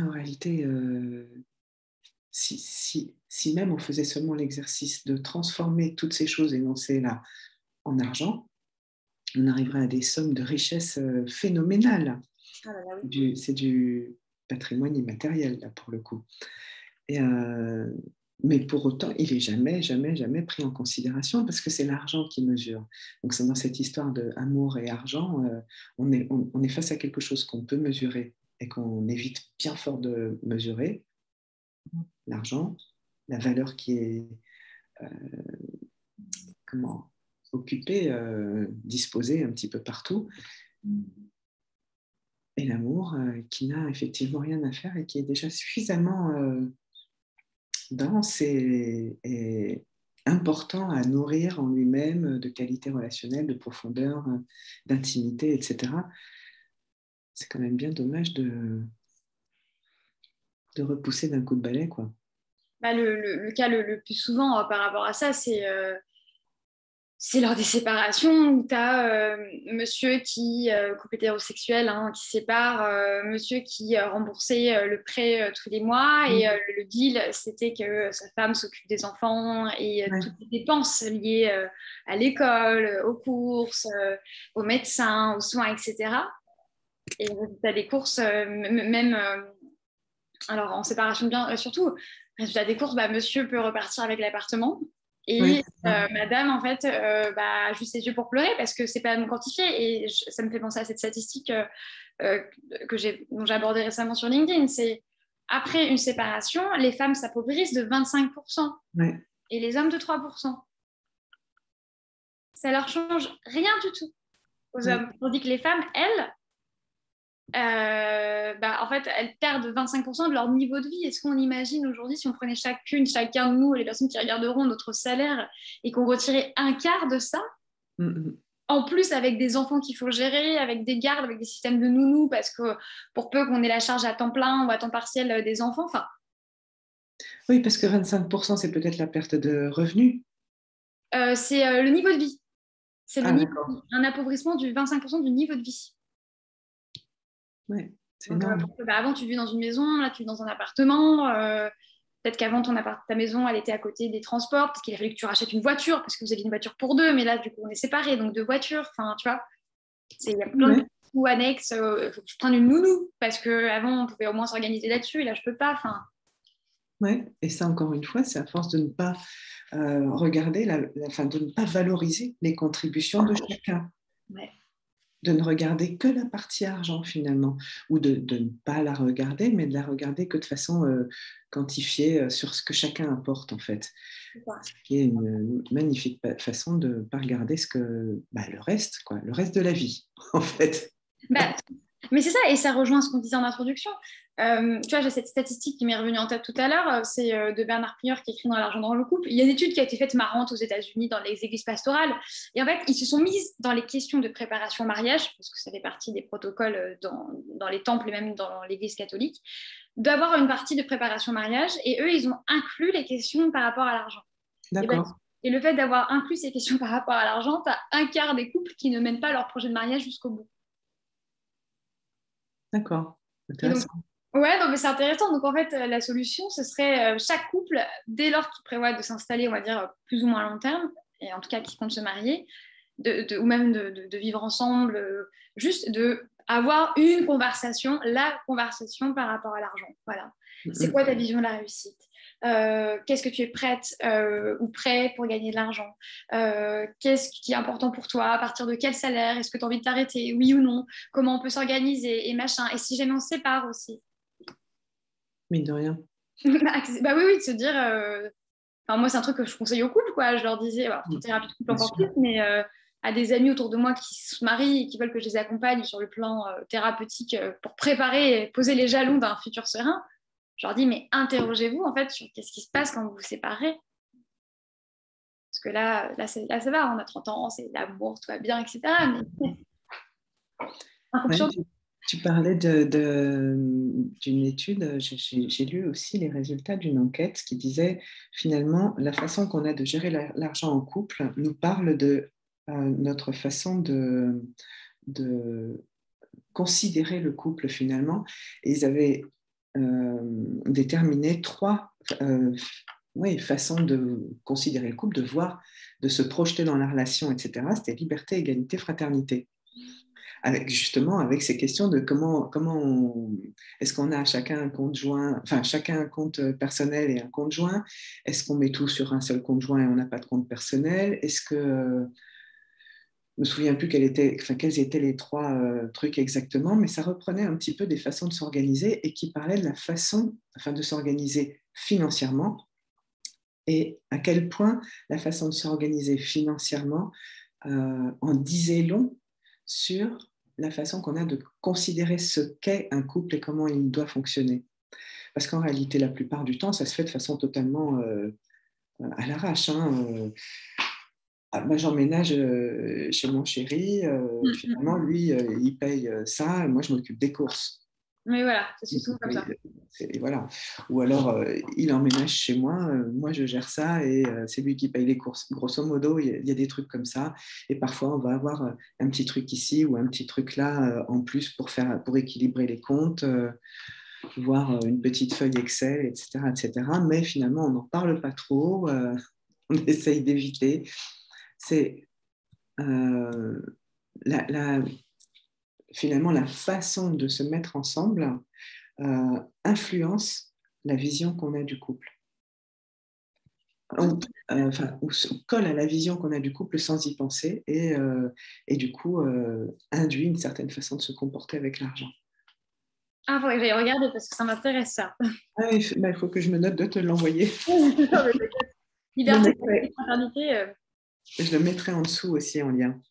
en réalité, si même on faisait seulement l'exercice de transformer toutes ces choses énoncées là en argent, on arriverait à des sommes de richesse phénoménales. Ah là là, oui. C'est du patrimoine immatériel, là, pour le coup. Et, mais pour autant, il n'est jamais, jamais, jamais pris en considération parce que c'est l'argent qui mesure. Donc, c'est dans cette histoire de amour et argent, on est face à quelque chose qu'on peut mesurer et qu'on évite bien fort de mesurer, l'argent, la valeur qui est euh, comment, occupée, disposée un petit peu partout, et l'amour qui n'a effectivement rien à faire et qui est déjà suffisamment dense et important à nourrir en lui-même de qualité relationnelle, de profondeur, d'intimité, etc. c'est quand même bien dommage de repousser d'un coup de balai, quoi. Bah, le cas le plus souvent par rapport à ça, c'est lors des séparations où tu as monsieur qui, couple hétérosexuel, hein, qui sépare, monsieur qui remboursait le prêt tous les mois et le deal, c'était que sa femme s'occupe des enfants et Ouais. toutes les dépenses liées à l'école, aux courses, aux médecins, aux soins, etc. Et tu as des courses, même, alors en séparation de biens, surtout, résultat des courses, bah, monsieur peut repartir avec l'appartement. Ouais, Et c'est ça. madame, en fait, bah, juste ses yeux pour pleurer parce que c'est pas non quantifié. Et ça me fait penser à cette statistique euh, dont j'ai abordé récemment sur LinkedIn. C'est après une séparation, les femmes s'appauvrissent de 25% Ouais. et les hommes de 3%. Ça leur change rien du tout aux Ouais. hommes. Tandis que les femmes, elles, bah, en fait, elles perdent 25% de leur niveau de vie. Est-ce qu'on imagine aujourd'hui, si on prenait chacun de nous, les personnes qui regarderont notre salaire, et qu'on retirait un quart de ça, en plus avec des enfants qu'il faut gérer, avec des gardes, avec des systèmes de nounous, parce que pour peu qu'on ait la charge à temps plein ou à temps partiel des enfants, enfin, Oui, parce que 25%, c'est peut-être la perte de revenus. c'est le niveau de vie. C'est le Ah, niveau de d'accord. vie. Un appauvrissement du 25% du niveau de vie. Ouais, c'est Donc, énorme. parce que, bah, avant, tu vis dans une maison, là, tu vis dans un appartement. Peut-être qu'avant, ta maison, elle était à côté des transports, parce qu'il a fallu que tu rachètes une voiture, parce que vous aviez une voiture pour deux, mais là, du coup, on est séparés, donc deux voitures. Enfin, tu vois, il y a plein de Ouais. coûts annexes. Il faut que je prenne une nounou, parce qu'avant, on pouvait au moins s'organiser là-dessus, et là, je peux pas. Enfin, Ouais. Et ça, encore une fois, c'est à force de ne pas regarder, enfin, de ne pas valoriser les contributions de chacun, ouais. de ne regarder que la partie argent finalement, ou de ne pas la regarder, mais de la regarder que de façon quantifiée sur ce que chacun apporte en fait. C'est ça. Ce qui est une magnifique façon de ne pas regarder bah, le reste, quoi, le reste de la vie en fait. Bah, mais c'est ça, et ça rejoint ce qu'on disait en introduction. Tu vois, j'ai cette statistique qui m'est revenue en tête tout à l'heure, c'est de Bernard Prieur qui écrit dans L'argent dans le couple. Il y a une étude qui a été faite marrante aux États-Unis dans les églises pastorales. Et en fait, ils se sont mis dans les questions de préparation au mariage, parce que ça fait partie des protocoles dans les temples et même dans l'église catholique, d'avoir une partie de préparation au mariage. Et eux, ils ont inclus les questions par rapport à l'argent. Et, ben, D'accord, et le fait d'avoir inclus ces questions par rapport à l'argent, tu as un quart des couples qui ne mènent pas leur projet de mariage jusqu'au bout. d'accord, Et donc, intéressant. ouais, non, mais c'est intéressant. Donc, en fait, la solution, ce serait chaque couple, dès lors qu'il prévoit de s'installer, on va dire, plus ou moins à long terme, et en tout cas qui compte se marier, ou même de vivre ensemble, juste de avoir une conversation, la conversation par rapport à l'argent. Voilà. C'est quoi ta vision de la réussite? Qu'est-ce que tu es prête ou prêt pour gagner de l'argent? Qu'est-ce qui est important pour toi? À partir de quel salaire? Est-ce que tu as envie de t'arrêter? Oui ou non? Comment on peut s'organiser et machin? Et si jamais on se sépare aussi? Mine de rien. Bah oui, oui, de se dire. Enfin, moi, c'est un truc que je conseille aux couples, quoi. Je leur disais, alors, thérapie de couple Bien encore sûr. plus, mais à des amis autour de moi qui se marient et qui veulent que je les accompagne sur le plan thérapeutique pour préparer et poser les jalons d'un futur serein, je leur dis, mais interrogez-vous en fait sur qu'est-ce qui se passe quand vous vous séparez. Parce que là, ça va, on a 30 ans, c'est l'amour, tout va bien, etc. Mais un couple Ouais, sur deux. tu parlais d'une étude, j'ai lu aussi les résultats d'une enquête qui disait finalement la façon qu'on a de gérer l'argent en couple nous parle de notre façon de considérer le couple finalement. Et ils avaient déterminé trois oui, façons de considérer le couple, de voir, de se projeter dans la relation, etc. C'était liberté, égalité, fraternité avec justement avec ces questions de est-ce qu'on a chacun un compte joint, enfin chacun un compte personnel et un compte joint, est-ce qu'on met tout sur un seul compte joint et on n'a pas de compte personnel, est-ce que je me souviens plus quels étaient les trois trucs exactement, mais ça reprenait un petit peu des façons de s'organiser et qui parlait de la façon de s'organiser financièrement et à quel point la façon de s'organiser financièrement en disait long sur la façon qu'on a de considérer ce qu'est un couple et comment il doit fonctionner. Parce qu'en réalité, la plupart du temps, ça se fait de façon totalement à l'arrache. Hein. Ah, moi, j'emménage chez mon chéri. Finalement, lui, il paye ça, et moi, je m'occupe des courses. Mais voilà, c'est souvent comme ça. Et voilà. Ou alors, il emménage chez moi, moi, je gère ça, et c'est lui qui paye les courses. Grosso modo, il y a des trucs comme ça. Et parfois, on va avoir un petit truc ici ou un petit truc là en plus pour équilibrer les comptes, voire une petite feuille Excel, etc., etc. Mais finalement, on n'en parle pas trop. On essaye d'éviter. C'est euh, la, la- finalement la façon de se mettre ensemble influence la vision qu'on a du couple. Ou se colle à la vision qu'on a du couple sans y penser, et du coup induit une certaine façon de se comporter avec l'argent. Ah, faudrait que j'aille regarder parce que ça m'intéresse ça. Ah, il faut que je me note de te l'envoyer. Je le Liberté, mettrai, fraternité. je le mettrai en dessous aussi en lien.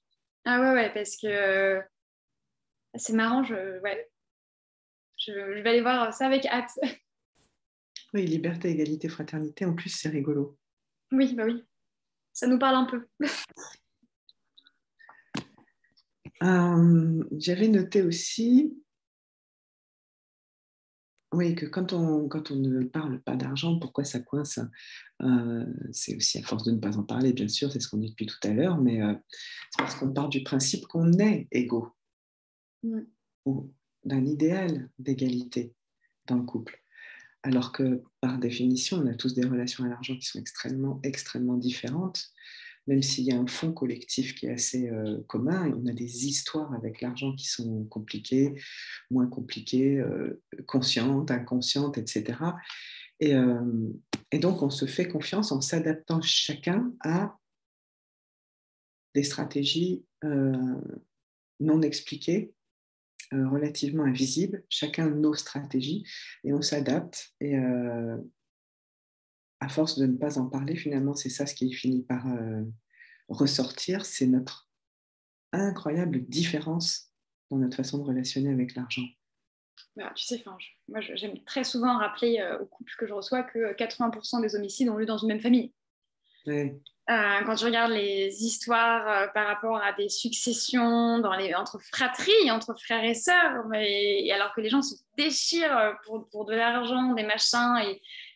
Ah ouais, ouais, parce que c'est marrant, ouais, je vais aller voir ça avec hâte. Oui, liberté, égalité, fraternité, en plus c'est rigolo. Oui, bah oui, ça nous parle un peu. J'avais noté aussi, oui, que quand on ne parle pas d'argent, pourquoi ça coince? C'est aussi à force de ne pas en parler, bien sûr, c'est ce qu'on dit depuis tout à l'heure, mais c'est parce qu'on part du principe qu'on est égaux, Mm. ou d'un idéal d'égalité dans le couple. Alors que par définition, on a tous des relations à l'argent qui sont extrêmement, extrêmement différentes, même s'il y a un fond collectif qui est assez commun. On a des histoires avec l'argent qui sont compliquées, moins compliquées, conscientes, inconscientes, etc. Et, euh, et donc, on se fait confiance en s'adaptant chacun à des stratégies non expliquées, relativement invisibles, chacun nos stratégies, et on s'adapte. Et à force de ne pas en parler, finalement, c'est ça ce qui finit par ressortir, c'est notre incroyable différence dans notre façon de relationner avec l'argent. Voilà, tu sais, moi j'aime très souvent rappeler aux couples que je reçois que 80% des homicides ont lieu dans une même famille. Ouais, Quand tu regardes les histoires par rapport à des successions entre fratries, entre frères et sœurs, et alors que les gens se déchirent pour de l'argent, des machins,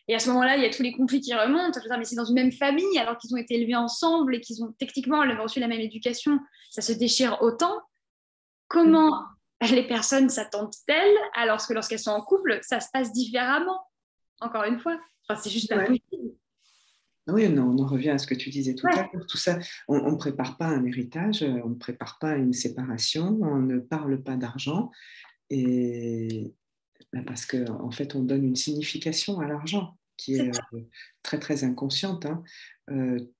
et à ce moment-là, il y a tous les conflits qui remontent. Je veux dire, mais c'est dans une même famille, alors qu'ils ont été élevés ensemble et qu'ils ont techniquement reçu la même éducation, ça se déchire autant. Comment les personnes s'attendent-elles alors que lorsqu'elles sont en couple, ça se passe différemment? Encore une fois, enfin, c'est juste pas ouais. possible. Oui, on en revient à ce que tu disais tout à Ouais. l'heure. Tout ça, on ne prépare pas un héritage, on ne prépare pas une séparation, on ne parle pas d'argent, et parce qu'en fait, on donne une signification à l'argent qui est très, très inconsciente, hein.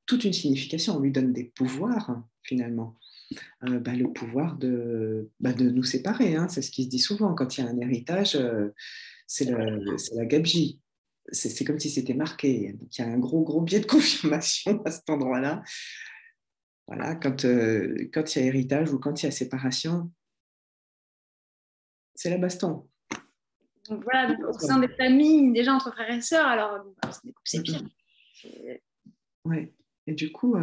Toute une signification, on lui donne des pouvoirs, finalement. Le pouvoir de nous séparer, hein. C'est ce qui se dit souvent quand il y a un héritage, c'est la gabegie. C'est comme si c'était marqué. Donc, il y a un gros, gros biais de confirmation à cet endroit-là. Voilà, quand il y a héritage ou quand il y a séparation, c'est la baston. Donc voilà, donc, au sein des familles, déjà entre frères et sœurs, alors c'est pire. Ouais. Et du coup,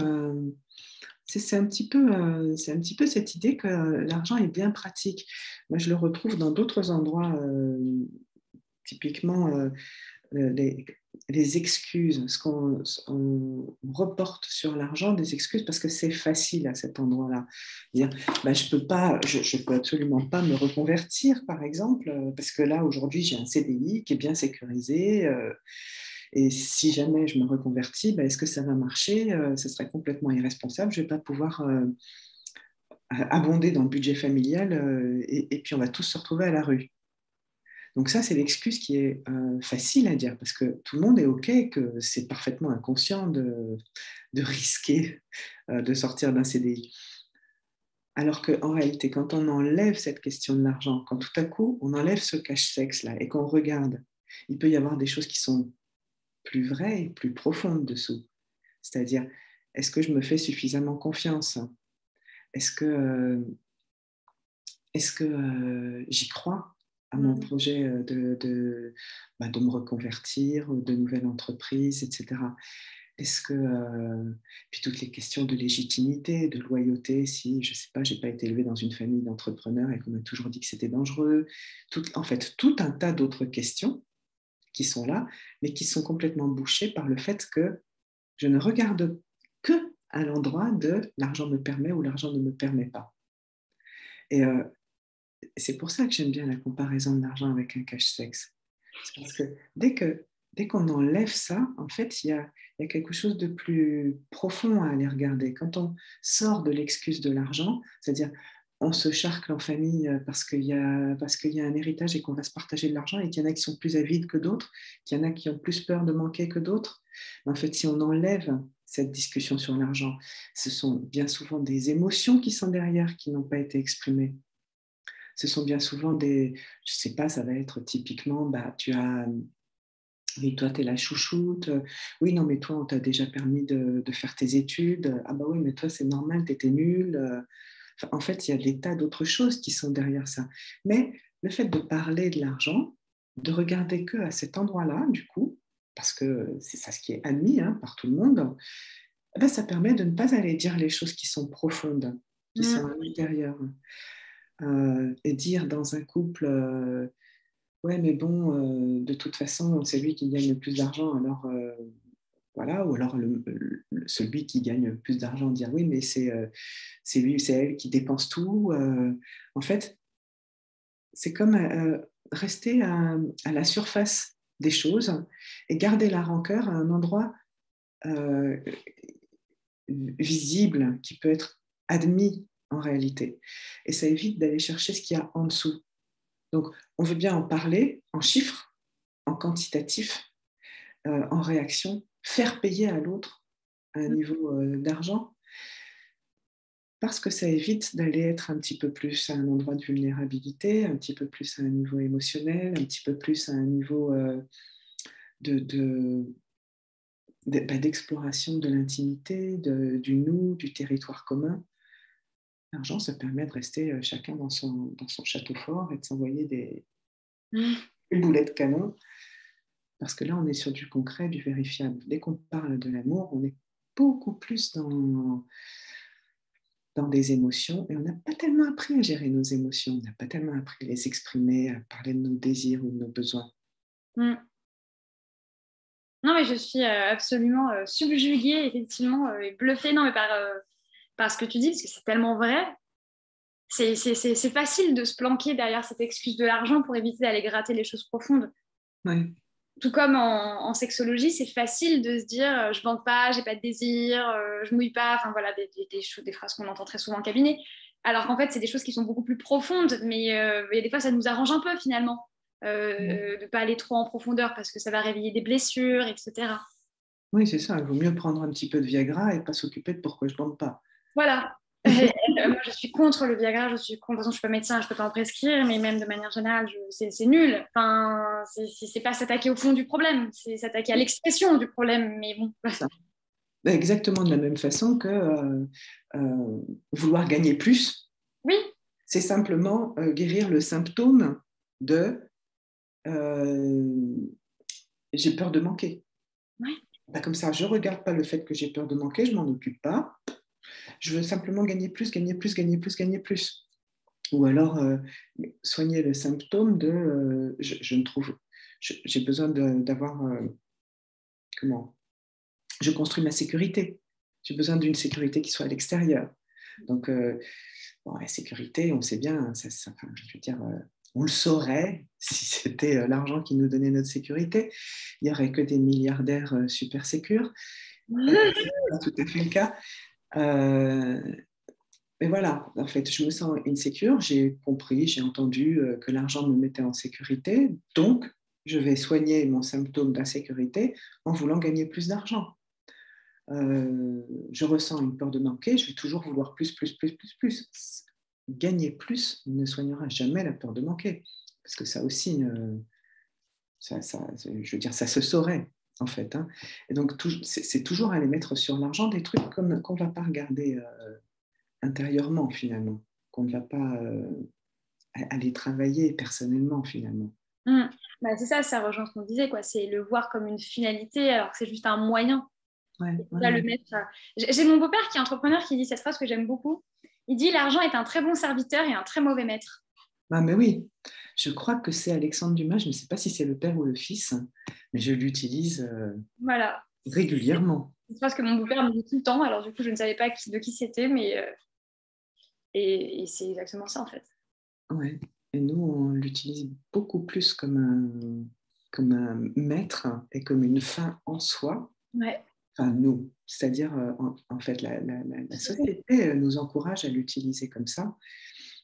c'est un petit peu cette idée que l'argent est bien pratique. Moi, je le retrouve dans d'autres endroits, typiquement les, les excuses, on reporte sur l'argent des excuses parce que c'est facile à cet endroit-là. Dire, je peux absolument pas me reconvertir, par exemple, parce que là, aujourd'hui, j'ai un CDI qui est bien sécurisé. Et si jamais je me reconvertis, est-ce que ça va marcher? Ce serait complètement irresponsable. Je ne vais pas pouvoir abonder dans le budget familial, et puis on va tous se retrouver à la rue. Donc ça, c'est l'excuse qui est facile à dire parce que tout le monde est OK, que c'est parfaitement inconscient de risquer de sortir d'un CDI. Alors qu'en réalité, quand on enlève cette question de l'argent, quand tout à coup on enlève ce cache-sexe-là et qu'on regarde, il peut y avoir des choses qui sont plus vraies et plus profondes dessous. C'est-à-dire, est-ce que je me fais suffisamment confiance? Est-ce que, j'y crois à mon projet de me reconvertir, de nouvelles entreprises, etc. Est-ce que, puis toutes les questions de légitimité, de loyauté, si, je ne sais pas, je n'ai pas été élevée dans une famille d'entrepreneurs et qu'on m'a toujours dit que c'était dangereux. En fait, tout un tas d'autres questions qui sont là, mais qui sont complètement bouchées par le fait que je ne regarde que à l'endroit de l'argent me permet ou l'argent ne me permet pas. Et c'est pour ça que j'aime bien la comparaison de l'argent avec un cache-sexe. C'est parce que dès qu'on enlève ça, en fait, il y a quelque chose de plus profond à aller regarder. Quand on sort de l'excuse de l'argent, c'est-à-dire on se charcle en famille parce qu'il y a un héritage et qu'on va se partager de l'argent et qu'il y en a qui sont plus avides que d'autres, qu'il y en a qui ont plus peur de manquer que d'autres. En fait, si on enlève cette discussion sur l'argent, ce sont bien souvent des émotions qui sont derrière, qui n'ont pas été exprimées. Ce sont bien souvent je ne sais pas, ça va être typiquement, tu as, oui, toi, tu es la chouchoute, oui, non, mais toi, on t'a déjà permis de faire tes études, ah bah oui, mais toi, c'est normal, tu étais nulle. Enfin, en fait, il y a des tas d'autres choses qui sont derrière ça. Mais le fait de parler de l'argent, de regarder que à cet endroit-là, du coup, parce que c'est ça ce qui est admis par tout le monde, eh ben, ça permet de ne pas aller dire les choses qui sont profondes, qui sont à l'intérieur. Et dire dans un couple, ouais, mais bon, de toute façon, c'est lui qui gagne le plus d'argent, alors voilà, ou alors celui qui gagne le plus d'argent dire oui, mais c'est lui, c'est elle qui dépense tout. En fait, c'est comme rester à la surface des choses et garder la rancœur à un endroit euh, visible qui peut être admis en réalité. Et ça évite d'aller chercher ce qu'il y a en dessous. Donc, on veut bien en parler en chiffres, en quantitatif, en réaction, faire payer à l'autre à un niveau d'argent, parce que ça évite d'aller être un petit peu plus à un endroit de vulnérabilité, un petit peu plus à un niveau émotionnel, un petit peu plus à un niveau d'exploration de l'intimité, du nous, du territoire commun. L'argent, ça permet de rester chacun dans son château fort et de s'envoyer des boulets de canon. Parce que là, on est sur du concret, du vérifiable. Dès qu'on parle de l'amour, on est beaucoup plus dans des émotions et on n'a pas tellement appris à gérer nos émotions, on n'a pas tellement appris à les exprimer, à parler de nos désirs ou de nos besoins. Mm. Non, mais je suis absolument subjuguée, effectivement, et bluffée non, mais par ce que tu dis, parce que c'est tellement vrai. C'est facile de se planquer derrière cette excuse de l'argent pour éviter d'aller gratter les choses profondes. Ouais. Tout comme en sexologie, c'est facile de se dire je ne vante pas, j'ai pas de désir, je mouille pas, enfin voilà, des phrases qu'on entend très souvent en cabinet. Alors qu'en fait, c'est des choses qui sont beaucoup plus profondes, mais des fois, ça nous arrange un peu finalement de ne pas aller trop en profondeur parce que ça va réveiller des blessures, etc. Oui, c'est ça. Il vaut mieux prendre un petit peu de Viagra et pas s'occuper de pourquoi je ne bande pas. Voilà. Moi, je suis contre le Viagra, je suis contre, de toute façon, je suis pas médecin, je peux pas en prescrire, mais même de manière générale, c'est nul. Enfin, c'est pas s'attaquer au fond du problème, c'est s'attaquer à l'expression du problème. Mais bon. Ça. Exactement de la même façon que vouloir gagner plus, Oui. c'est simplement guérir le symptôme de j'ai peur de manquer. Ouais. Comme ça, je ne regarde pas le fait que j'ai peur de manquer, je ne m'en occupe pas. Je veux simplement gagner plus, gagner plus, gagner plus, gagner plus. Ou alors soigner le symptôme de je ne trouve, j'ai besoin d'avoir comment je construis ma sécurité. J'ai besoin d'une sécurité qui soit à l'extérieur. Donc la sécurité, on sait bien, je veux dire, on le saurait si c'était l'argent qui nous donnait notre sécurité. Il n'y aurait que des milliardaires super sécures. C'est pas tout à fait le cas. Mais voilà, en fait, je me sens insécure, j'ai compris, j'ai entendu que l'argent me mettait en sécurité, donc je vais soigner mon symptôme d'insécurité en voulant gagner plus d'argent. Je ressens une peur de manquer, je vais toujours vouloir plus, plus, plus, plus, plus. Gagner plus ne soignera jamais la peur de manquer, parce que ça aussi, je veux dire, ça se saurait, en fait. Et donc, c'est toujours aller mettre sur l'argent des trucs qu'on ne va pas regarder intérieurement, finalement, qu'on ne va pas aller travailler personnellement, finalement. Bah, c'est ça rejoint ce qu'on disait, quoi. C'est le voir comme une finalité alors que c'est juste un moyen. Ouais, ouais, Là, le ouais. mettre. J'ai mon beau-père qui est entrepreneur qui dit cette phrase que j'aime beaucoup. Il dit l'argent est un très bon serviteur et un très mauvais maître. Ah, mais oui, je crois que c'est Alexandre Dumas, je ne sais pas si c'est le père ou le fils, mais je l'utilise Voilà. C'est régulièrement. une phrase que mon beau-père me dit tout le temps. Alors du coup, je ne savais pas de qui c'était, mais et c'est exactement ça en fait. Ouais. Et nous, on l'utilise beaucoup plus comme un maître et comme une fin en soi. Ouais. Enfin, nous, c'est-à-dire, en fait, la société nous encourage à l'utiliser comme ça,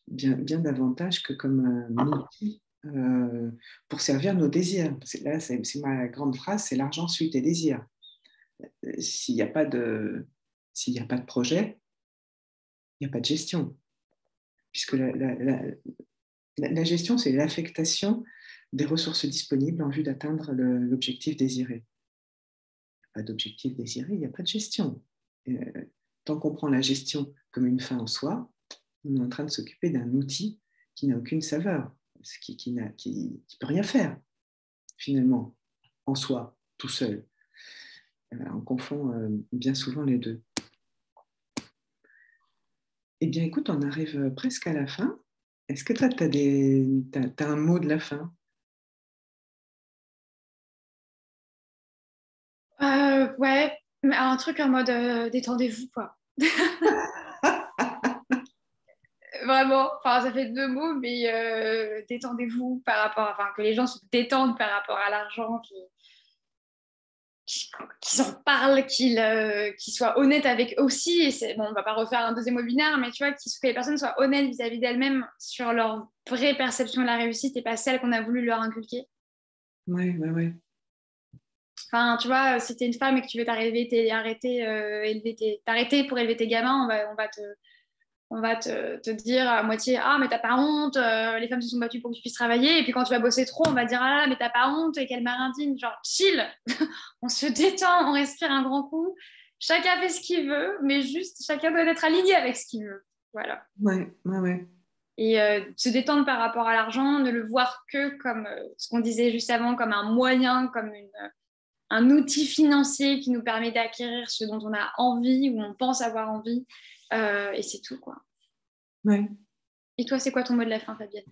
bien davantage que comme un outil pour servir nos désirs. Là, c'est ma grande phrase, c'est l'argent suit tes désirs. S'il n'y a pas de, s'il n'y a pas de projet, il n'y a pas de gestion. Puisque la gestion, c'est l'affectation des ressources disponibles en vue d'atteindre l'objectif désiré. Pas d'objectif désiré, il n'y a pas de gestion. Euh, Tant qu'on prend la gestion comme une fin en soi, on est en train de s'occuper d'un outil qui n'a aucune saveur, qui peut rien faire, finalement, en soi, tout seul. On confond bien souvent les deux. Eh bien, écoute, on arrive presque à la fin. Est-ce que toi, tu as un mot de la fin? Ouais, mais un truc en mode détendez-vous quoi. Vraiment, enfin ça fait deux mots, mais détendez-vous par rapport, enfin que les gens se détendent par rapport à l'argent, qu'ils en parlent, qu'ils soient honnêtes avec eux aussi. Et bon, on va pas refaire un deuxième webinaire, mais tu vois, que les personnes soient honnêtes vis-à-vis d'elles-mêmes sur leur vraie perception de la réussite et pas celle qu'on a voulu leur inculquer. Ouais, ouais, ouais. Enfin, tu vois, si t'es une femme et que tu veux t'arrêter pour élever tes gamins, on va te dire à moitié, ah, mais t'as pas honte, les femmes se sont battues pour que tu puisses travailler. Et puis quand tu vas bosser trop, on va dire, ah, mais t'as pas honte, et quelle mère indigne. Genre, chill, on se détend, on respire un grand coup. Chacun fait ce qu'il veut, mais juste, chacun doit être aligné avec ce qu'il veut. Voilà. Ouais, ouais, ouais. Et se détendre par rapport à l'argent, ne le voir que comme ce qu'on disait juste avant, comme un moyen, comme un outil financier qui nous permet d'acquérir ce dont on a envie ou on pense avoir envie. Et c'est tout, quoi. Ouais. Et toi, c'est quoi ton mot de la fin, Fabienne?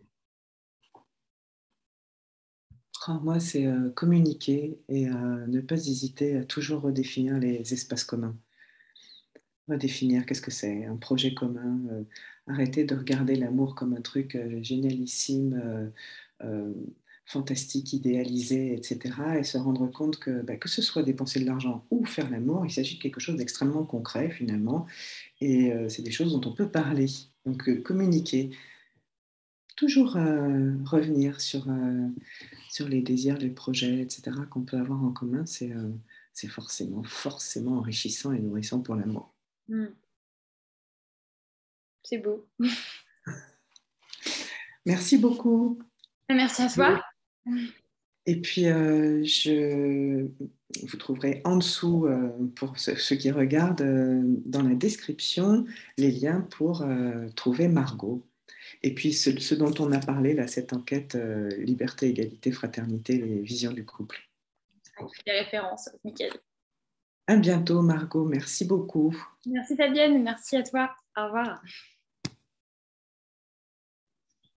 Moi, c'est communiquer et ne pas hésiter à toujours redéfinir les espaces communs. Redéfinir qu'est-ce que c'est, un projet commun. Arrêter de regarder l'amour comme un truc génialissime, euh, fantastique, idéalisé, etc. Et se rendre compte que ce soit dépenser de l'argent ou faire l'amour, il s'agit de quelque chose d'extrêmement concret finalement. Et c'est des choses dont on peut parler. Donc communiquer, toujours revenir sur les désirs, les projets, etc. qu'on peut avoir en commun, c'est forcément enrichissant et nourrissant pour l'amour. Mm. C'est beau. Merci beaucoup. Merci à toi. Et puis, vous trouverez en dessous, pour ceux qui regardent, dans la description, les liens pour trouver Margot. Et puis, ce dont on a parlé, là, cette enquête liberté, égalité, fraternité, les visions du couple. Les références, nickel. À bientôt, Margot. Merci beaucoup. Merci Fabienne, merci à toi. Au revoir.